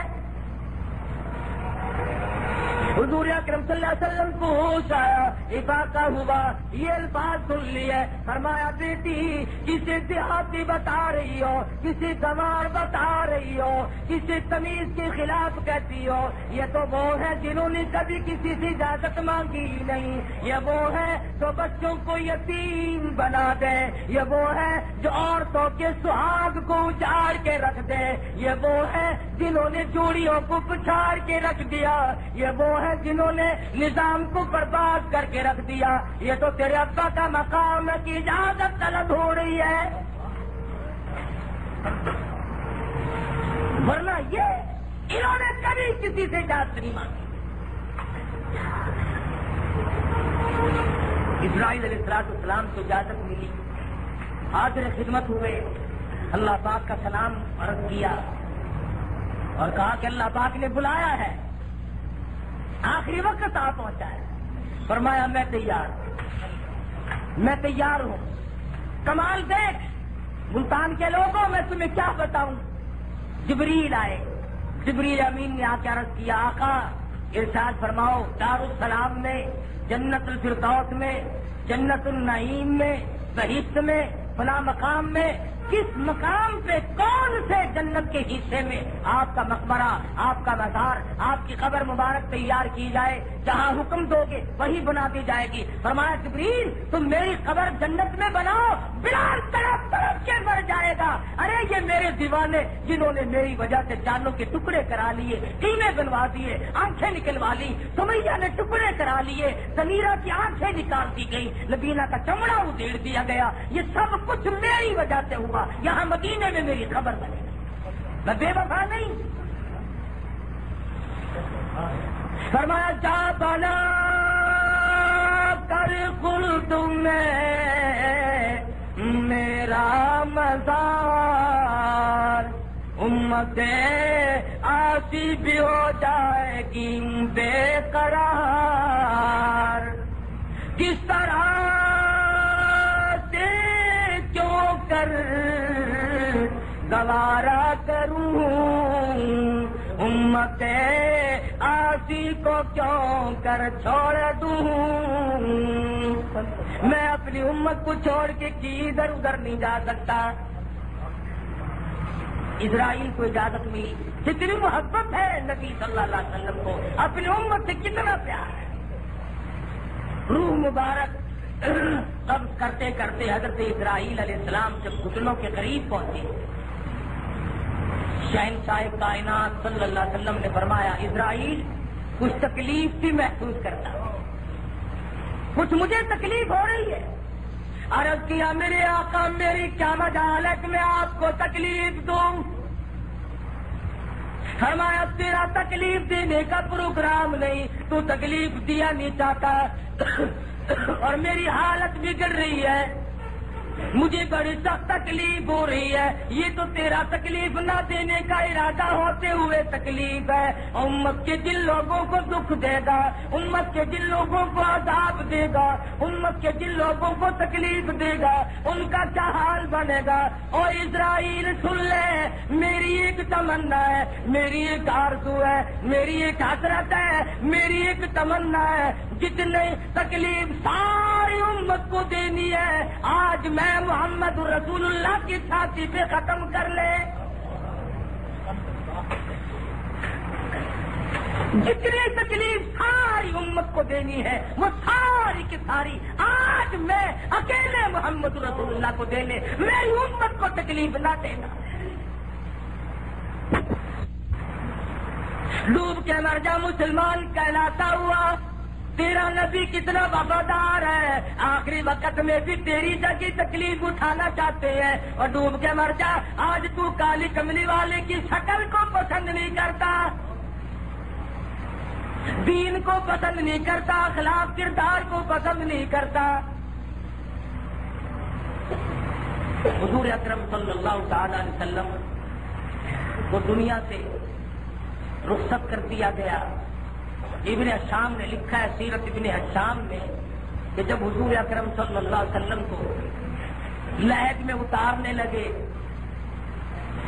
حضور اکرم صلی اللہ علیہ وسلم کو ہوش آیا، افاقہ ہوا، یہ الفاظ سن لیے، فرمایا بیٹی کسی دیہاتی بتا رہی ہو، کسی گنوار بتا رہی ہو، کسی تمیز کے خلاف کہتی ہو، یہ تو وہ ہے جنہوں نے کبھی کسی سے اجازت مانگی نہیں، یہ وہ ہے جو بچوں کو یتیم بنا دے، یہ وہ ہے جو عورتوں کے سہاگ کو اجاڑ کے رکھ دے، یہ وہ ہے جنہوں نے چوڑیوں کو پچھاڑ کے رکھ دیا، یہ وہ ہے جنہوں نے نظام کو برباد کر کے رکھ دیا۔ یہ تو تیرے ابا کا مقام ہے کہ اجازت طلب ہو رہی ہے، ورنہ یہ انہوں نے کبھی کسی سے اجازت نہیں مانگی۔ اسرائیل علیہ السلام کو اجازت ملی، حاضر خدمت ہوئے، اللہ پاک کا سلام عرض کیا اور کہا کہ اللہ پاک نے بلایا ہے، آخری وقت آ پہنچا ہے۔ فرمایا میں تیار ہوں۔ کمال دیکھ ملتان کے لوگوں میں تمہیں کیا بتاؤں۔ جبریل آئے، جبریل امین نے آ کے عرض کیا آقا ارشاد فرماؤ دارالسلام میں، جنت الفردوس میں، جنت النعیم میں، بہشت میں، فلاں مقام میں، کس مقام پہ کون سے جنت کے حصے میں آپ کا مقبرہ، آپ کا مزار، آپ کی قبر مبارک تیار کی جائے، جہاں حکم دو گے وہی بنا دی جائے گی۔ فرمایا جبریل تم میری قبر جنت میں بناؤ، بلال تڑپ تڑپ کے مر جائے گا۔ ارے یہ میرے دیوانے جنہوں نے میری وجہ سے جانوں کے ٹکڑے کرا لیے، قیمے بنوا دیے، آنکھیں نکلوا لی، سمیہ نے ٹکڑے کرا لیے، سمیرہ کی آنکھیں نکال دی گئی، لبینہ کا چمڑا ادھیڑ دیا گیا، یہ سب کچھ میری وجہ سے ہوا۔ یہاں مدینے میں میری خبر بنے گی، میں بے وفا نہیں۔ فرمایا جا بنا کر خلد میں میرا مزار، امت آسی بھی ہو جائے گی بے قرار، کس طرح سے کیوں کر گوارا کروں، امت آسی کو کیوں کر چھوڑ دوں، میں اپنی امت کو چھوڑ کے ادھر ادھر نہیں جا سکتا۔ اسرائیل کو اجازت ملی، کتنی محبت ہے نبی صلی اللہ علیہ وسلم کو، اپنی امت سے کتنا پیار ہے۔ روح مبارک قبض کرتے کرتے حضرت اسرائیل علیہ السلام جب گھٹنوں کے قریب پہنچے، شہنشاہ کائنات صلی اللہ علیہ وسلم نے فرمایا اسرائیل کچھ تکلیف بھی محسوس کرتا، کچھ مجھے تکلیف ہو رہی ہے۔ عرض کیا میرے آقا میری کیا مجال ہے کہ میں آپ کو تکلیف دوں؟ فرمایا تیرا تکلیف دینے کا پروگرام نہیں، تو تکلیف دیا نہیں چاہتا اور میری حالت بگڑ رہی ہے، مجھے بڑی سخت تکلیف ہو رہی ہے، یہ تو تیرا تکلیف نہ دینے کا ارادہ ہوتے ہوئے تکلیف ہے، امت کے جن لوگوں کو دکھ دے گا، امت کے جن لوگوں کو عذاب دے گا، امت کے جن لوگوں کو تکلیف دے گا، ان کا کیا حال بنے گا۔ اور اسرائیل سن لے، میری ایک تمنا ہے، میری ایک آرزو ہے، میری ایک حسرت ہے، میری ایک تمنا ہے، جتنے تکلیف ساری امت کو دینی ہے آج میں محمد رسول اللہ کی چھاتی پہ ختم کر لے۔ جتنی تکلیف ساری امت کو دینی ہے وہ ساری کی ساری آج میں اکیلے محمد رسول اللہ کو دے لے، میری امت کو تکلیف نہ دینا۔ ڈوب کے مر جا مسلمان کہلاتا ہوا، تیرا نبی کتنا وفادار ہے، آخری وقت میں بھی تیری جگہ تکلیف اٹھانا چاہتے ہیں، اور ڈوب کے مر جا۔ آج تو کالی کملی والے کی شکل کو پسند نہیں کرتا، دین کو پسند نہیں کرتا، اخلاق کردار کو پسند نہیں کرتا۔ حضور اکرم صلی اللہ تعالی علیہ وسلم کو دنیا سے رخصت کر دیا گیا۔ ابن حشام نے لکھا ہے سیرت ابن حشام میں کہ جب حضور اکرم صلی اللہ علیہ وسلم کو لحد میں اتارنے لگے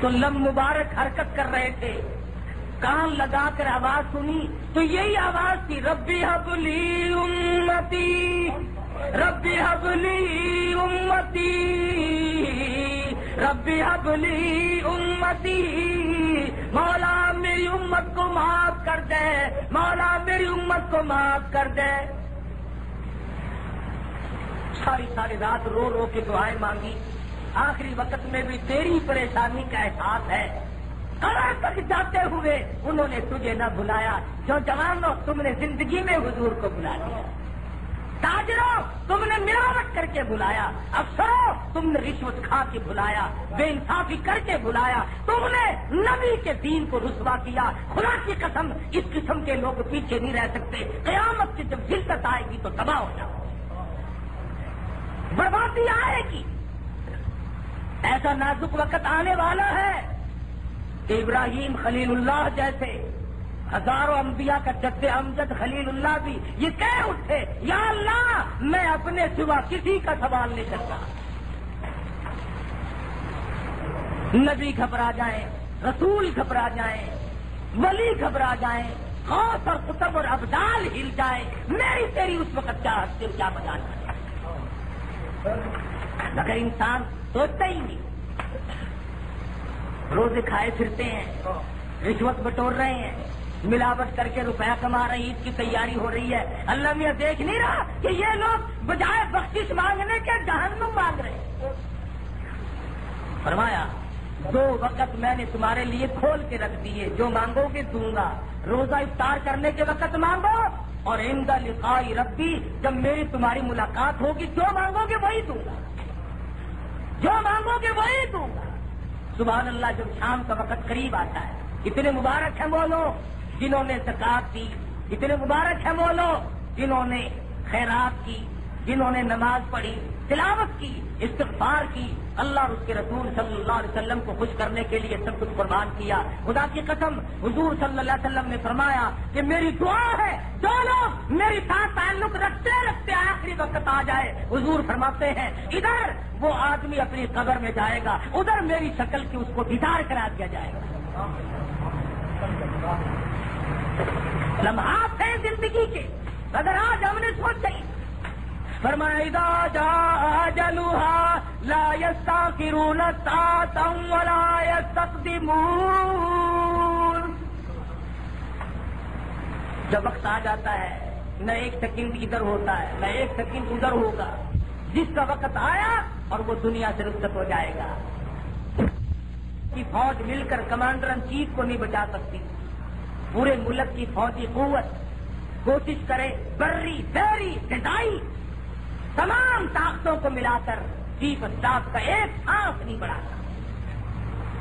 تو لم مبارک حرکت کر رہے تھے، کان لگا کر آواز سنی تو یہی آواز تھی، ربی حب لی امتی، ربی حب لی امتی، ربی حب لی امتی، مولا میری امت کو معاف کر دے، مولا میری امت کو معاف کر دے۔ ساری رات رو رو کے دعائیں مانگی، آخری وقت میں بھی تیری پریشانی کا احساس ہے، قبر تک جاتے ہوئے انہوں نے تجھے نہ بلایا۔ جو جوانوں تم نے زندگی میں حضور کو بلا دیا، تاجروں تم نے ملاوٹ کر کے بلایا، افسروں تم نے رشوت کھا کے بلایا، بے انصافی کر کے بلایا، تم نے نبی کے دین کو رسوا کیا۔ خدا کی قسم اس قسم کے لوگ پیچھے نہیں رہ سکتے، قیامت کی جب ذلت آئے گی تو تباہ ہو جاؤ، بربادی آئے گی۔ ایسا نازک وقت آنے والا ہے کہ ابراہیم خلیل اللہ جیسے ہزاروں انبیاء کا جد امجد خلیل اللہ بھی یہ کہہ اٹھے، یا اللہ میں اپنے سوا کسی کا سوال نہیں کرتا۔ نبی گھبرا جائیں، رسول گھبرا جائیں، ولی گھبرا جائیں، غوث اور قطب اور ابدال ہل جائے، میری تیری اس وقت کیا بجانا ہے؟ مگر انسان سوچتا ہی نہیں، روزے کھائے پھرتے ہیں، رشوت بٹور رہے ہیں، ملاوٹ کر کے روپیہ کما رہے ہیں، عید کی تیاری ہو رہی ہے، اللہ میاں دیکھ نہیں رہا کہ یہ لوگ بجائے بخشش مانگنے کے جہنم مانگ رہے ہیں؟ فرمایا 2 وقت میں نے تمہارے لیے کھول کے رکھ دیے، جو مانگو گے دوں گا، روزہ افطار کرنے کے وقت مانگو، اور عند لقاء ربی جب میری تمہاری ملاقات ہوگی جو مانگو گے وہی دوں گا، جو مانگو گے وہی دوں گا۔ سبحان اللہ، جب شام کا وقت قریب آتا ہے، اتنے مبارک ہیں وہ لوگ جنہوں نے زکات دی، اتنے مبارک ہیں وہ لوگ جنہوں نے خیرات کی، جنہوں نے نماز پڑھی، تلاوت کی، استغفار کی، اللہ اور اس کے رسول صلی اللہ علیہ وسلم کو خوش کرنے کے لیے سب کچھ قربان کیا۔ خدا کی قسم حضور صلی اللہ علیہ وسلم نے فرمایا کہ میری دعا ہے جو لوگ میری ساتھ تعلق رکھتے رکھتے آخری وقت آ جائے، حضور فرماتے ہیں ادھر وہ آدمی اپنی قبر میں جائے گا، ادھر میری شکل کی اس کو دیدار کرا دیا جائے گا۔ لمحات ہیں زندگی کے، اگر آج ہم نے سوچا ہی فرمایا اذا جاء اجلها لا يستاخرون ساعة ولا يستقدمون، جب وقت آ جاتا ہے نہ ایک سیکنڈ ادھر ہوتا ہے نہ ایک سیکنڈ ادھر ہوگا، جس کا وقت آیا اور وہ دنیا سے رخصت ہو جائے گا۔ کی فوج مل کر کمانڈر ان چیف کو نہیں بچا سکتی، پورے ملک کی فوجی قوت کوشش کرے، بری بحری فضائی تمام طاقتوں کو ملا کر چیف اسٹاف کا ایک سانس نہیں بڑھا سکتا۔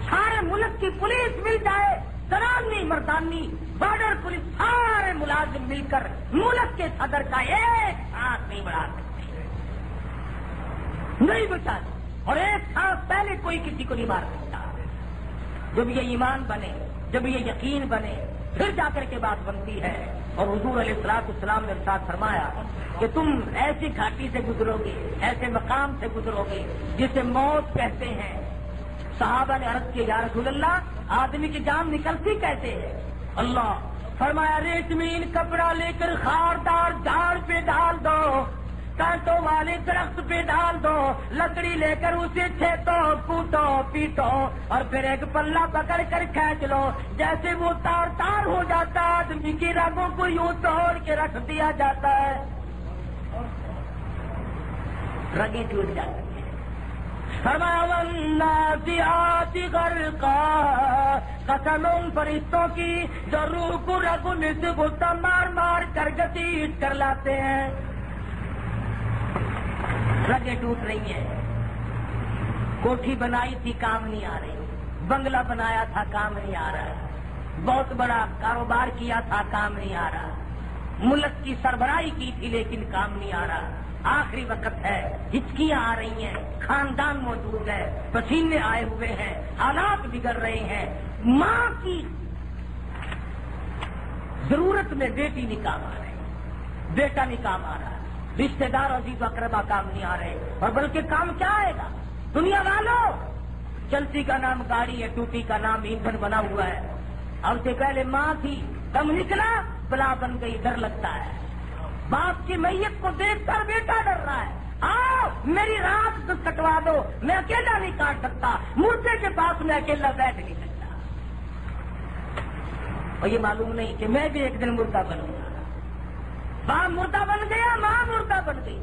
سارے ملک کی پولیس مل جائے، زنانی مردانی بارڈر پولیس، سارے ملازم مل کر ملک کے صدر کا ایک سانس نہیں بڑھا سکتے، نہیں بچا سکتے۔ اور ایک سانس پہلے کوئی کسی کو نہیں مار سکتا. جب یہ ایمان بنے، جب یہ یقین بنے، پھر جا کر کے بات بنتی ہے. اور حضور علیہ الصلوۃ والسلام نے ارشاد فرمایا کہ تم ایسی گھاٹی سے گزرو گے، ایسے مقام سے گزرو گے جسے موت کہتے ہیں. صحابہ نے عرض کیا یا رسول اللہ آدمی کی جان نکلتی کیسے ہے؟ اللہ فرمایا ریشمین کپڑا لے کر خاردار جھاڑ پہ ڈال دو، کانٹوں والے درخت پہ ڈال دو، لکڑی لے کر اسے چھیتو، کوٹو، پیٹو اور پھر ایک پلہ پکڑ کر کھینچ لو. جیسے وہ تار تار ہو جاتا ہے آدمی کی رگوں کو یوں توڑ کے رکھ دیا جاتا ہے، رگیں ٹوٹ جاتی ہیں. فرمایا والنازعات غرقا، قسم ان فرشتوں کی جو روح کو رگوں میں سے غصہ مار مار کر گسیٹ کر لاتے ہیں. رگیں ٹوٹ رہی ہیں. کوٹھی بنائی تھی کام نہیں آ رہی، بنگلہ بنایا تھا کام نہیں آ رہا، بہت بڑا کاروبار کیا تھا کام نہیں آ رہا، ملک کی سربراہی کی تھی لیکن کام نہیں آ رہا. آخری وقت ہے، ہچکیاں آ رہی ہیں، خاندان موجود ہے، پسینے آئے ہوئے ہیں، حالات بگڑ رہے ہیں. ماں کی ضرورت میں بیٹی نہیں کام آ رہی، بیٹا نہیں کام آ رہا، رشتے دار عزیز و اقربا کام نہیں آ رہے. اور بلکہ کام کیا آئے گا؟ دنیا والوں، چلتی کا نام گاڑی ہے، ٹوٹی کا نام ایندھن بنا ہوا ہے. اب سے پہلے ماں تھی، کم نکلا بلا بن گئی، ڈر لگتا ہے. باپ کی میت کو دیکھ کر بیٹا ڈر رہا ہے، آؤ میری رات کٹوا دو، میں اکیلا نہیں کاٹ سکتا، مردے کے پاس میں اکیلا بیٹھ نہیں سکتا. اور یہ معلوم نہیں کہ میں بھی ایک دن مردہ بنوں گا. باپ مردہ بن گیا، ماں مردہ بن گئی.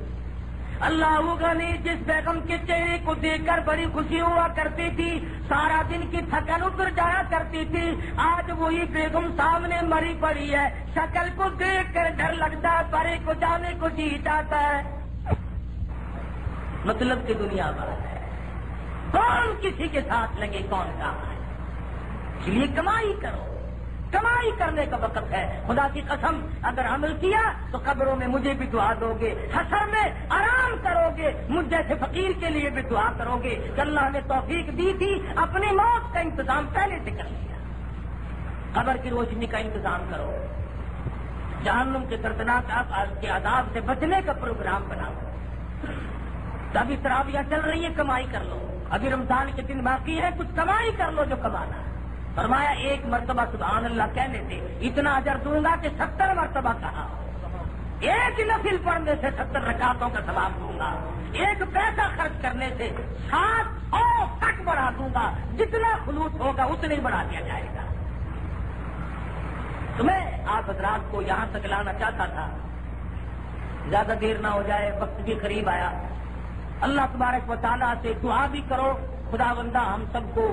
اللہ غنی جس بیگم کے چہرے کو دیکھ کر بڑی خوشی ہوا کرتی تھی، سارا دن کی تھکن اتر جایا کرتی تھی، آج وہی بیگم سامنے مری پڑی ہے، شکل کو دیکھ کر ڈر لگتا ہے، پرے کو جانے کو جی جاتا ہے. مطلب کہ دنیا بات ہے، کون کسی کے ساتھ لگے کون کام ہے. اس لیے کمائی کرو، کمائی کرنے کا وقت ہے. خدا کی قسم اگر عمل کیا تو قبروں میں مجھے بھی دعا دو گے، حشر میں آرام کرو گے، مجھ جیسے فقیر کے لیے بھی دعا کرو گے کہ اللہ نے توفیق دی تھی، اپنی موت کا انتظام پہلے سے کر لیا. قبر کی روشنی کا انتظام کرو، جہنم کے دردناک کے عذاب سے بچنے کا پروگرام بناؤ. ابھی تراویحیں چل رہی ہیں، کمائی کر لو. ابھی رمضان کے دن باقی ہے، کچھ کمائی کر لو جو کمانا ہے. فرمایا ایک مرتبہ سبحان اللہ کہنے سے اتنا اجر دوں گا کہ 70 مرتبہ کہا. ایک نفل پڑھنے سے 70 رکعتوں کا ثواب دوں گا. ایک پیسہ خرچ کرنے سے 700 تک بڑھا دوں گا. جتنا خلوص ہوگا اتنا ہی بڑھا دیا جائے گا. تو میں آپ حضرات کو یہاں تک لانا چاہتا تھا، زیادہ دیر نہ ہو جائے، وقت بھی قریب آیا. اللہ تبارک و تعالیٰ سے دعا بھی کرو، خدا بندہ ہم سب کو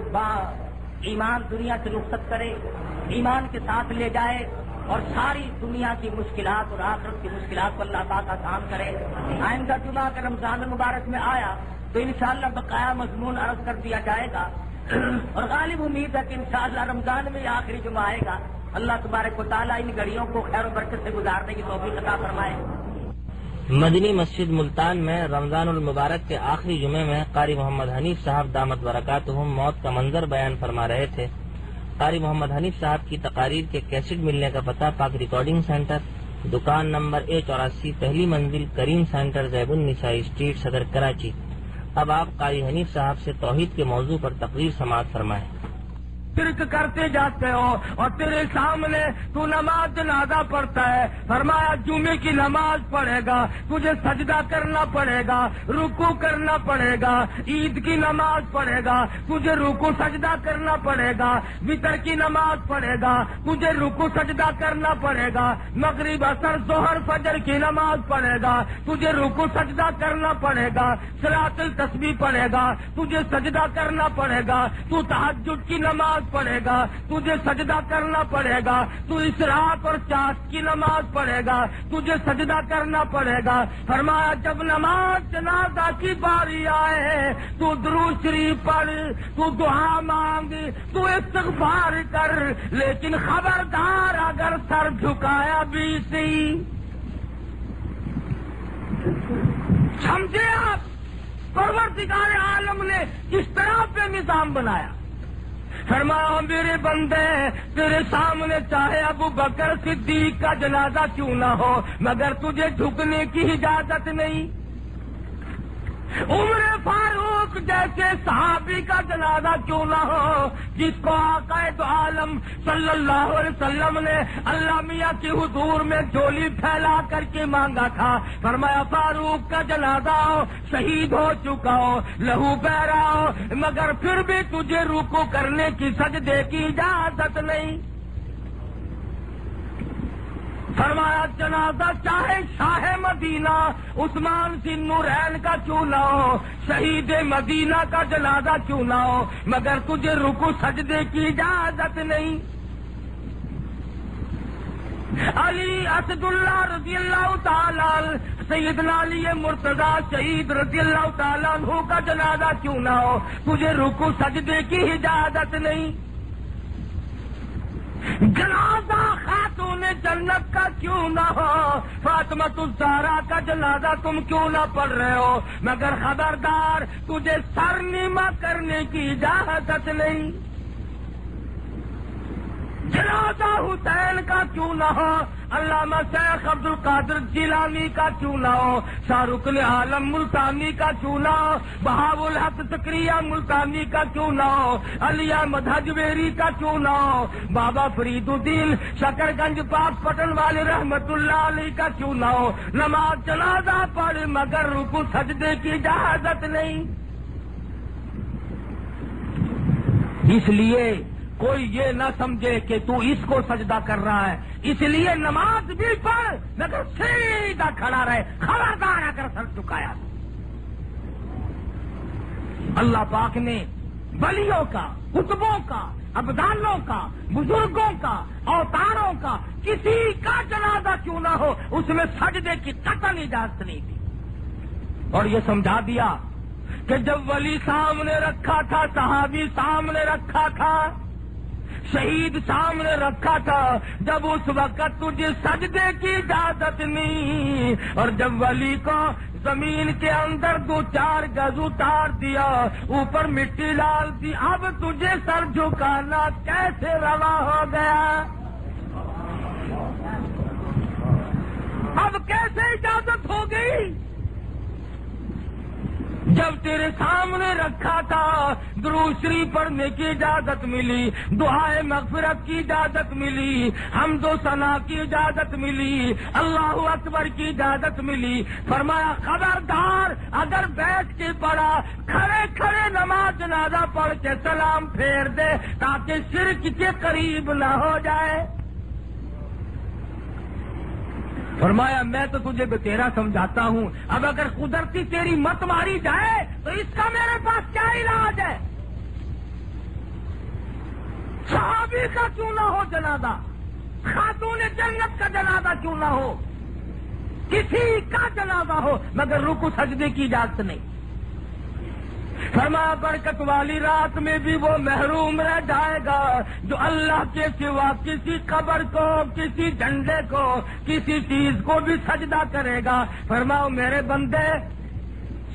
ایمان دنیا سے رخصت کرے، ایمان کے ساتھ لے جائے اور ساری دنیا کی مشکلات اور آخرت کی مشکلات کو اللہ پاک آسان کرے. آئندہ جمعہ اگر رمضان المبارک میں آیا تو انشاءاللہ بقایا مضمون عرض کر دیا جائے گا اور غالب امید ہے کہ انشاءاللہ رمضان میں یہ آخری جمعہ آئے گا. اللہ تبارک و تعالیٰ ان گھڑیوں کو خیر و برکت سے گزارنے کی توفیق عطا فرمائے. مدنی مسجد ملتان میں رمضان المبارک کے آخری جمعے میں قاری محمد حنیف صاحب دامت برکاتہم موت کا منظر بیان فرما رہے تھے. قاری محمد حنیف صاحب کی تقاریر کے کیسٹ ملنے کا پتہ پاک ریکارڈنگ سینٹر، دکان نمبر A84، پہلی منزل، کریم سینٹر، زیب النسائی اسٹریٹ، صدر کراچی. اب آپ قاری حنیف صاحب سے توحید کے موضوع پر تقریر سماعت فرمائیں. شرک کرتے جاتے ہو اور تیرے سامنے تو نماز جنازہ پڑھتا ہے. فرمایا جمعے کی نماز پڑھے گا، تجھے سجدہ کرنا پڑے گا، رکوع کرنا پڑے گا. عید کی نماز پڑھے گا، تجھے رکوع سجدہ کرنا پڑے گا. وتر کی نماز پڑھے گا، تجھے رکوع سجدہ کرنا پڑے گا. مغرب، عصر، ظہر، فجر کی نماز پڑھے گا، تجھے رکوع سجدہ کرنا پڑے گا. صلاۃ التسبیح پڑھے گا، تجھے سجدہ کرنا پڑے گا. تو تہجد کی نماز پڑھے گا، تجھے سجدہ کرنا پڑے گا. تو اسراق اور چاشت کی نماز پڑھے گا، تجھے سجدہ کرنا پڑے گا. فرمایا جب نماز جنازہ کی باری آئے تو درود شریف پڑھ، تو دعا مانگ، تو استغفار کر، لیکن خبردار اگر سر جھکایا بھی سی. سمجھے آپ؟ پروردگار عالم نے کس طرح پہ نظام بنایا. فرمایا میرے بندے تیرے سامنے چاہے ابو بکر صدیق کا جنازہ کیوں نہ ہو مگر تجھے جھکنے کی اجازت نہیں. عمر فاروق جیسے صحابی کا جنازہ کیوں نہ ہو جس کو آقا دو عالم صلی اللہ علیہ وسلم نے اللہ میاں کی حضور میں جھولی پھیلا کر کے مانگا تھا. فرمایا فاروق کا جنازہ ہو شہید ہو چکا ہو لہو بہ رہا ہو مگر پھر بھی تجھے رکوع کرنے کی سجدے کی اجازت نہیں. فرمایا جنازہ چاہے شاہ مدینہ عثمان ذی النورین کا کیوں نہ ہو شہید مدینہ کا جنازہ کیوں نہ ہو مگر تجھے رکوع سجدے کی اجازت نہیں. علی اسد اللہ رضی اللہ تعالی سیدنا علی مرتضی شہید رضی اللہ تعالی عنہ کا جنازہ کیوں نہ ہو تجھے رکوع سجدے کی اجازت نہیں. جنازہ خاتون جنت کا کیوں نہ ہو فاطمۃ الزہرا کا جنازہ تم کیوں نہ پڑھ رہے ہو مگر خبردار تجھے سر نیما کرنے کی اجازت نہیں. جنازہ حسین کا کیوں نہ ہو علامہ شیخ عبد القادر جیلانی کا کیوں نہ ہو شاہ رکن عالم ملتانی کا کیوں نہ ہو بہاء الحق زکریا ملتانی کا کیوں نہ ہو علی احمد حجویری کا کیوں نہ ہو بابا فرید الدین شکر گنج پاک پٹن والے رحمت اللہ علیہ کا کیوں نہ ہو نماز جنازہ پڑھ مگر رکوع سجدے کی اجازت نہیں. اس لیے کوئی یہ نہ سمجھے کہ تو اس کو سجدہ کر رہا ہے اس لیے نماز بھی پڑھ مگر سیدھا کھڑا رہے خبردار اگر سر چکایا. اللہ پاک نے ولیوں کا قطبوں کا ابدالوں کا بزرگوں کا اوتاروں کا کسی کا جنازہ کیوں نہ ہو اس میں سجدے کی قطعی اجازت نہیں دی. اور یہ سمجھا دیا کہ جب ولی سامنے رکھا تھا صحابی سامنے رکھا تھا شہید سامنے رکھا تھا جب اس وقت تجھے سجدے کی اجازت نہیں اور جب ولی کو زمین کے اندر 2-4 گز اتار دیا اوپر مٹی ڈال دی اب تجھے سر جھکانا کیسے روا ہو گیا. اب کیسے اجازت ہو گئی جب تیرے سامنے رکھا تھا درود شریف پڑھنے کی اجازت ملی دعائے مغفرت کی اجازت ملی حمد و ثنا کی اجازت ملی اللہ اکبر کی اجازت ملی. فرمایا خبردار اگر بیٹھ کے پڑھا کھڑے کھڑے نماز جنازہ پڑھ کے سلام پھیر دے تاکہ شرک کے قریب نہ ہو جائے. فرمایا میں تو تجھے بتیرا سمجھاتا ہوں اب اگر قدرتی تیری مت ماری جائے تو اس کا میرے پاس کیا علاج ہے. صحابی کا کیوں نہ ہو جنازہ خاتون جنت کا جنازہ کیوں نہ ہو کسی کا جنازہ ہو مگر رکوع سجدے کی اجازت نہیں. فرمایا برکت والی رات میں بھی وہ محروم رہ جائے گا جو اللہ کے سوا کسی قبر کو کسی جھنڈے کو کسی چیز کو بھی سجدہ کرے گا. فرماؤ میرے بندے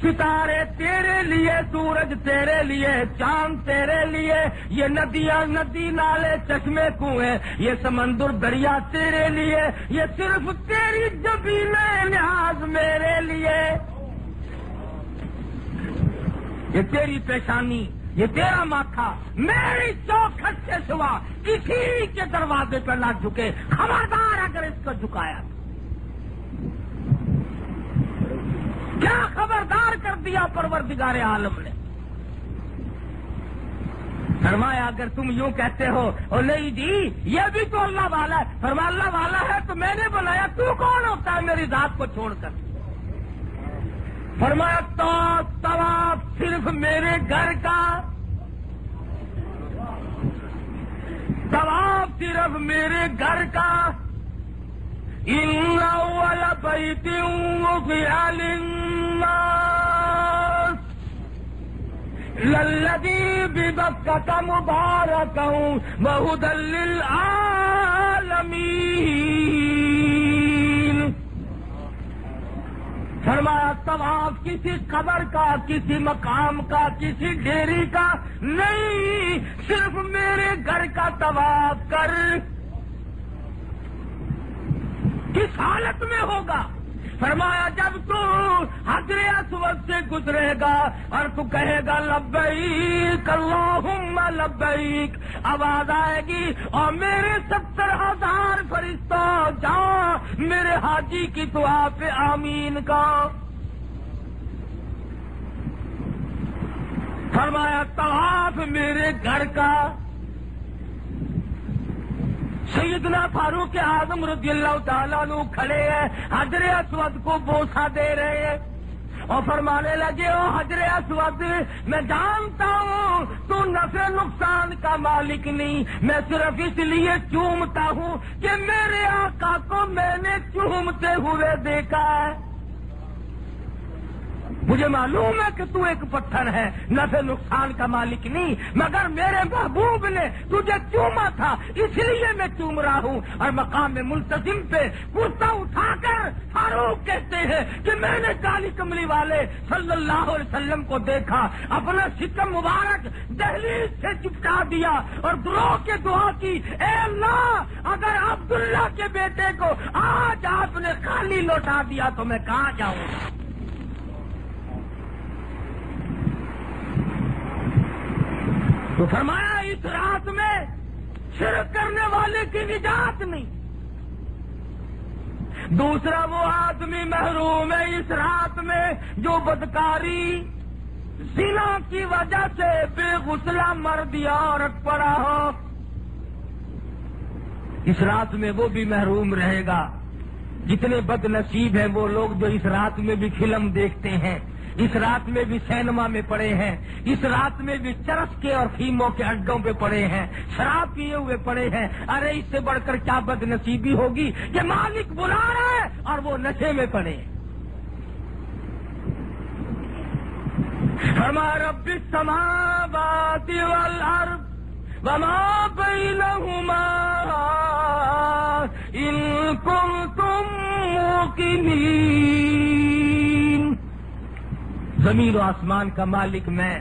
ستارے تیرے لیے سورج تیرے لیے چاند تیرے لیے یہ ندیاں ندی نالے چشمے کنویں یہ سمندر دریا تیرے لیے یہ صرف تیری جبین نیاز میرے لیے یہ تیری پیشانی یہ تیرا ماتھا میری چوکھٹ سے سوا کسی کے دروازے پر نہ جھکے. خبردار اگر اس کو جھکایا کیا خبردار کر دیا پروردگار عالم نے. فرمایا اگر تم یوں کہتے ہو اور نہیں جی یہ بھی تو اللہ والا ہے فرمایا اللہ والا ہے تو میں نے بنایا تو کون ہوتا ہے میری ذات کو چھوڑ کر. فرمایا تو طواف صرف میرے گھر کا طواف صرف میرے گھر کا ان اول بیت وضع للناس للذی ببکۃ مبارکا وہدی للعالمین. فرمایا طواف کسی قبر کا، کسی مقام کا، کسی ڈیری کا نہیں، صرف میرے گھر کا طواف کر۔ کس حالت میں ہوگا؟ فرمایا جب تو حجر اسود سے گزرے گا اور تو کہے گا لبیک اللہم لبیک، آواز آئے گی اور میرے 70,000 فرشتوں جاؤ میرے حاجی کی دعا پہ آمین کا۔ فرمایا طواف میرے گھر کا۔ سیدنا فاروق اعظم رضی اللہ تعالیٰ عنہ کھڑے ہیں، حجر اسود کو بوسہ دے رہے ہیں اور فرمانے لگے او حجر اسود، میں جانتا ہوں تو نفع نقصان کا مالک نہیں، میں صرف اس لیے چومتا ہوں کہ میرے آقا کو میں نے چومتے ہوئے دیکھا ہے، مجھے معلوم ہے کہ تو ایک پتھر ہے، نفع نقصان کا مالک نہیں، مگر میرے محبوب نے تجھے چوما تھا اس لیے میں چوم رہا ہوں۔ اور مقام ملتزم پہ کرتا اٹھا کر فاروق کہتے ہیں کہ میں نے کالی کملی والے صلی اللہ علیہ وسلم کو دیکھا، اپنا شکم مبارک دہلیز سے چپکا دیا اور درو کے دعا کی، اے اللہ اگر عبداللہ کے بیٹے کو آج آپ نے خالی لوٹا دیا تو میں کہاں جاؤں گا؟ تو فرمایا اس رات میں شرک کرنے والے کی نجات نہیں۔ دوسرا وہ آدمی محروم ہے اس رات میں جو بدکاری زنا کی وجہ سے بے غسلہ مرد یا عورت پڑا ہو، اس رات میں وہ بھی محروم رہے گا۔ جتنے بد نصیب ہیں وہ لوگ جو اس رات میں بھی فلم دیکھتے ہیں، اس رات میں بھی سینما میں پڑے ہیں، اس رات میں بھی چرس کے اور فیموں کے اڈوں پہ پڑے ہیں، شراب پیے ہوئے پڑے ہیں۔ ارے اس سے بڑھ کر کیا بد نصیبی ہوگی کہ مالک بلا رہا ہے اور وہ نشے میں پڑے ہیں۔ فرمایا رب السماوات والارض وما بینہما ان کنتم موقنین، زمین و آسمان کا مالک میں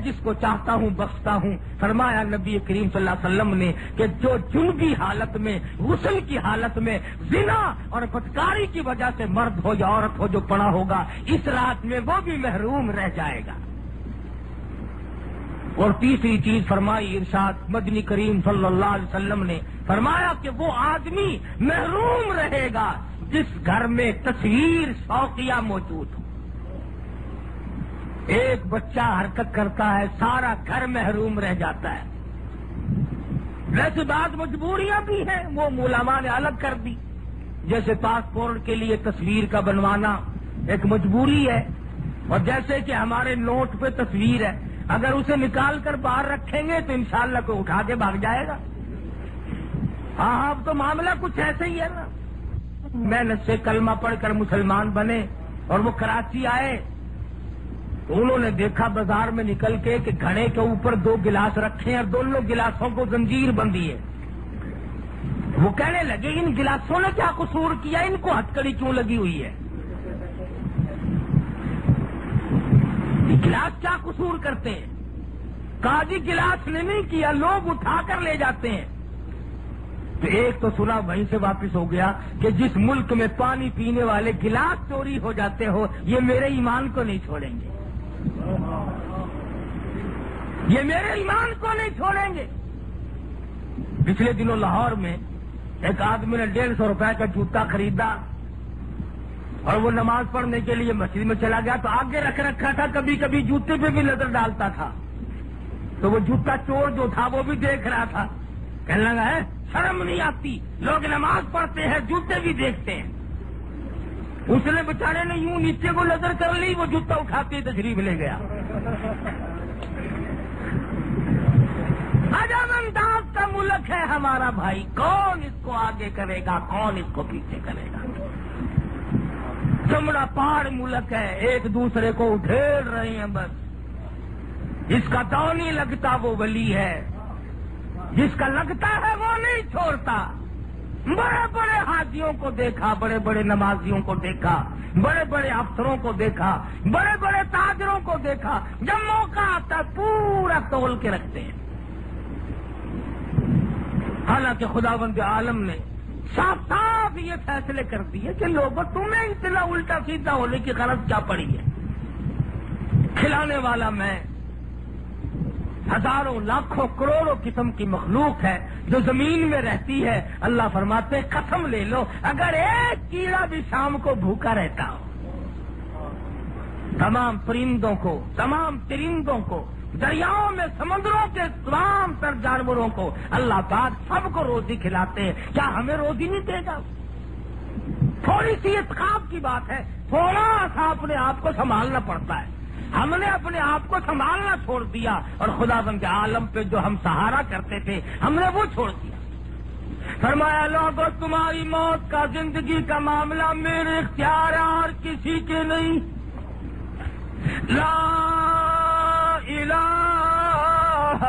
جس کو چاہتا ہوں بخشتا ہوں۔ فرمایا نبی کریم صلی اللہ علیہ وسلم نے کہ جو جنبی حالت میں، غسل کی حالت میں زنا اور بدکاری کی وجہ سے مرد ہو یا عورت ہو جو پڑا ہوگا، اس رات میں وہ بھی محروم رہ جائے گا۔ اور تیسری چیز فرمائی ارشاد مدنی کریم صلی اللہ علیہ وسلم نے فرمایا کہ وہ آدمی محروم رہے گا جس گھر میں تصویر شوقیہ موجود ہو۔ ایک بچہ حرکت کرتا ہے سارا گھر محروم رہ جاتا ہے۔ ویسے بعض مجبوریاں بھی ہیں، وہ علماء نے الگ کر دی، جیسے پاسپورٹ کے لیے تصویر کا بنوانا ایک مجبوری ہے، اور جیسے کہ ہمارے نوٹ پہ تصویر ہے، اگر اسے نکال کر باہر رکھیں گے تو انشاءاللہ کوئی اٹھا کے بھاگ جائے گا۔ ہاں اب تو معاملہ کچھ ایسے ہی ہے نا۔ محنت سے کلمہ پڑھ کر مسلمان بنے اور وہ کراچی آئے تو انہوں نے دیکھا بازار میں نکل کے کہ گھڑے کے اوپر 2 گلاس رکھے ہیں اور دونوں گلاسوں کو زنجیر بندھی ہے۔ وہ کہنے لگے ان گلاسوں نے کیا قصور کیا، ان کو ہتکڑی کیوں لگی ہوئی ہے، گلاس کیا قصور کرتے ہیں؟ کہا جی گلاس نے نہیں کیا، لوگ اٹھا کر لے جاتے ہیں۔ تو ایک تو سنا وہیں سے واپس ہو گیا کہ جس ملک میں پانی پینے والے گلاس چوری ہو جاتے ہو، یہ میرے ایمان کو نہیں چھوڑیں گے، یہ میرے ایمان کو نہیں چھوڑیں گے۔ پچھلے دنوں لاہور میں ایک آدمی نے 150 روپے کا جوتا خریدا اور وہ نماز پڑھنے کے لیے مسجد میں چلا گیا تو آگے رکھ رکھا تھا، کبھی کبھی جوتے پہ بھی نظر ڈالتا تھا، تو وہ جوتا چور جو تھا وہ بھی دیکھ رہا تھا، کہنے لگا ہے شرم نہیں آتی، لوگ نماز پڑھتے ہیں جوتے بھی دیکھتے ہیں۔ اس نے بیچارے نے یوں نیچے کو نظر کر لی، وہ جوتا اٹھاتے تشریف لے گیا۔ عجب انداز کا ملک ہے ہمارا بھائی، کون اس کو آگے کرے گا، کون اس کو پیچھے کرے گا؟ چمڑا پہاڑ ملک ہے، ایک دوسرے کو ادھیڑ رہے ہیں بس۔ جس کا داؤ نہیں لگتا وہ ولی ہے، جس کا لگتا ہے وہ نہیں چھوڑتا۔ بڑے بڑے حاجیوں کو دیکھا، بڑے بڑے نمازیوں کو دیکھا، بڑے بڑے افسروں کو دیکھا، بڑے بڑے تاجروں کو دیکھا، جب موقع آتا ہے پورا تول کے رکھتے ہیں۔ حالانکہ خداوند عالم نے صاف صاف یہ فیصلے کر دیے کہ لوگوں تمہیں اتنا الٹا سیدھا ہونے کی غرض کیا پڑی ہے؟ کھلانے والا میں، ہزاروں لاکھوں کروڑوں قسم کی مخلوق ہے جو زمین میں رہتی ہے۔ اللہ فرماتے ہیں قسم لے لو اگر ایک کیڑا بھی شام کو بھوکا رہتا ہو، تمام پرندوں کو، تمام ترندوں کو، دریاؤں میں سمندروں کے تمام تر جانوروں کو اللہ پاک سب کو روزی کھلاتے ہیں، کیا ہمیں روزی نہیں دے گا؟ تھوڑی سی اتقاب کی بات ہے، تھوڑا سا اپنے آپ کو سنبھالنا پڑتا ہے۔ ہم نے اپنے آپ کو سنبھالنا چھوڑ دیا اور خداوند عالم پہ جو ہم سہارا کرتے تھے ہم نے وہ چھوڑ دیا۔ فرمایا لوگوں تمہاری موت کا، زندگی کا معاملہ میرے اختیار اور کسی کے نہیں۔ لا الہ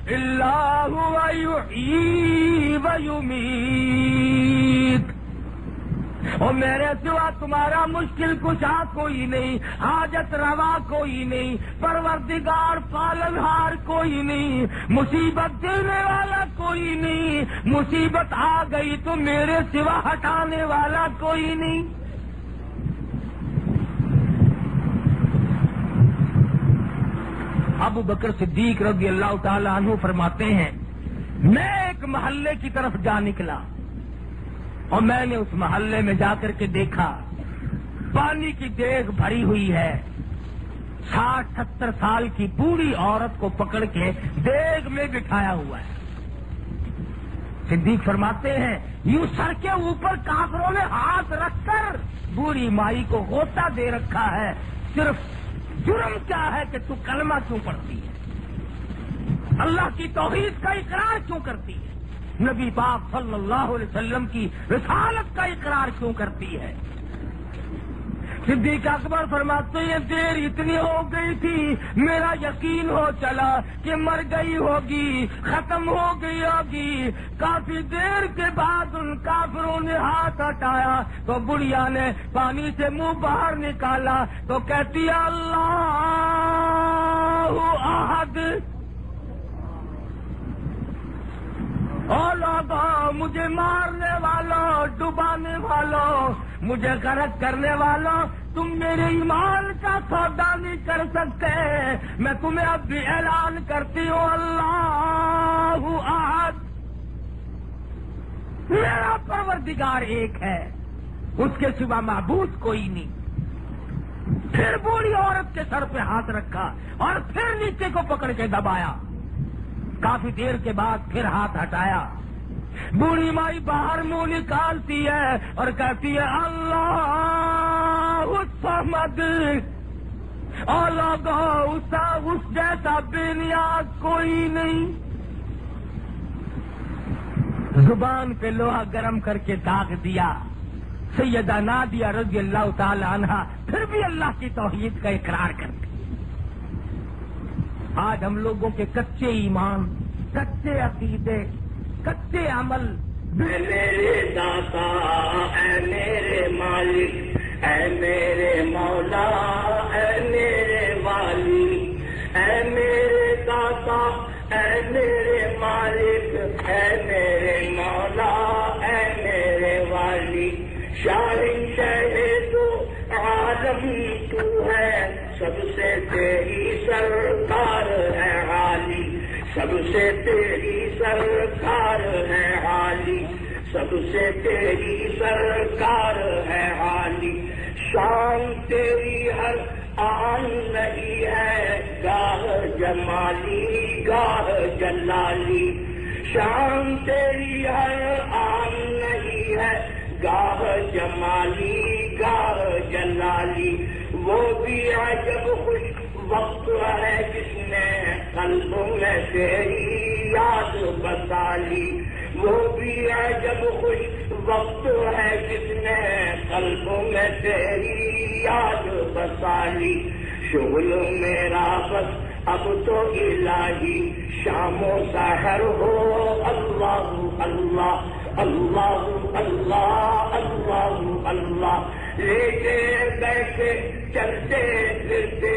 الا هو یحیی و یمیت۔ اور میرے سوا تمہارا مشکل کشا کوئی نہیں، حاجت روا کوئی نہیں، پروردگار پالنہار کوئی نہیں، مصیبت دینے والا کوئی نہیں، مصیبت آ گئی تو میرے سوا ہٹانے والا کوئی نہیں۔ ابو بکر صدیق رضی اللہ تعالی عنہ فرماتے ہیں میں ایک محلے کی طرف جا نکلا اور میں نے اس محلے میں جا کر کے دیکھا پانی کی دیگ بھری ہوئی ہے، 60-70 سال کی بوڑھی عورت کو پکڑ کے دیگ میں بٹھایا ہوا ہے۔ صدیق فرماتے ہیں یوں سر کے اوپر کافروں نے ہاتھ رکھ کر بوڑھی مائی کو غوطہ دے رکھا ہے، صرف جرم کیا ہے کہ تو کلمہ کیوں پڑھتی ہے، اللہ کی توحید کا اقرار کیوں کرتی ہے، نبی پاک صلی اللہ علیہ وسلم کی رسالت کا اقرار کیوں کرتی ہے۔ صدیق اکبر فرماتے ہیں دیر اتنی ہو گئی تھی میرا یقین ہو چلا کہ مر گئی ہوگی، ختم ہو گئی ہوگی۔ کافی دیر کے بعد ان کافروں نے ہاتھ ہٹایا تو بڑھیا نے پانی سے منہ باہر نکالا تو کہتی ہے اللہ احد، اور لوگوں مجھے مارنے والوں، ڈبانے والوں، مجھے غرق کرنے والوں، تم میرے ایمان کا سودا نہیں کر سکتے، میں تمہیں اب بھی اعلان کرتی ہوں اللہ احد، میرا پروردگار ایک ہے، اس کے سوا معبود کوئی نہیں۔ پھر بوڑھی عورت کے سر پہ ہاتھ رکھا اور پھر نیچے کو پکڑ کے دبایا، کافی دیر کے بعد پھر ہاتھ ہٹایا، بوڑھی مائی باہر منہ نکالتی ہے اور کہتی ہے اللہ الصمد، اور لوگوں اس جیسا بے نیاز کوئی نہیں۔ زبان پہ لوہا گرم کر کے داغ دیا۔ سیدہ نادیہ رضی اللہ تعالی عنہا پھر بھی اللہ کی توحید کا اقرار کرتی۔ آج ہم لوگوں کے کچے ایمان، کچے عقیدے، کچے عمل، اے میرے داتا، اے میرے مالک، اے میرے مولا، اے میرے والی، اے میرے داتا، اے میرے مالک، اے میرے مولا، اے میرے والی، شہنشاہ تو عالم تو ہے، سب سے تیری سرکار ہے عالی، سب سے تیری سرکار ہے عالی، سب سے تیری سرکار ہے عالی، شان تیری ہر آن نہیں ہے، گاہ جمالی گاہ جلالی، شان تیری ہر آن نہیں ہے، گاہ جمالی گاہ جلالی، وہ بھی عجب خوش وقت ہے جس نے قلب میں تیری یاد بسا لی، وہ بھی عجب خوش وقت ہے جس نے قلب میں تیری یاد بسا لی، شغل میرا بس اب تو الہی شام و سحر ہو اللہ اللہ، اللہ اللہ اللہ اللہ لیٹے بیٹھے چلتے پھرتے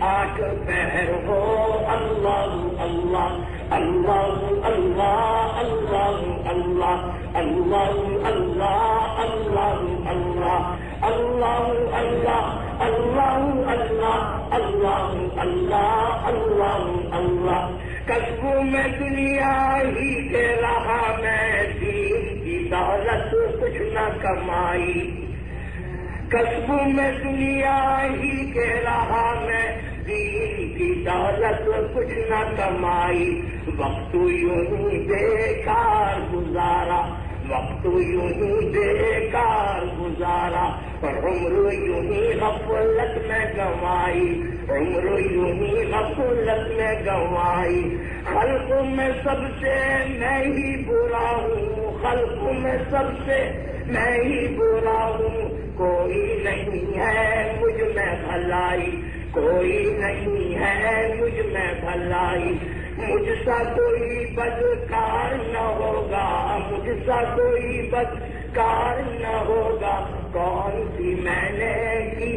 8 پہر ہو اللہ اللہ اللہ اللہ اللہ اللہ اللہ اللہ اللہ اللہ اللہ اللہ اللہ اللہ اللہ اللہ اللہ اللہ قصبوں میں دنیا ہی کے رہا میں دین کی دولت کچھ نہ کمائی قصبوں میں دنیا ہی کے رہا میں دین کی دولت کچھ نہ کمائی وقت یوں ہی بیکار گزارا وقت یوں ہی بیکار گزارا عمر یوں ہی غفلت میں گنوائی عمر یوں ہی غفلت میں گنوائی خلق میں سب سے میں ہی برا ہوں خلق میں سب سے میں ہی برا ہوں کوئی نہیں ہے مجھ میں بھلائی کوئی نہیں ہے مجھ میں بھلائی مجھ سا کوئی بدکار نہ ہوگا مجھ سا کوئی بدکار نہ ہوگا کون سی میں نے کی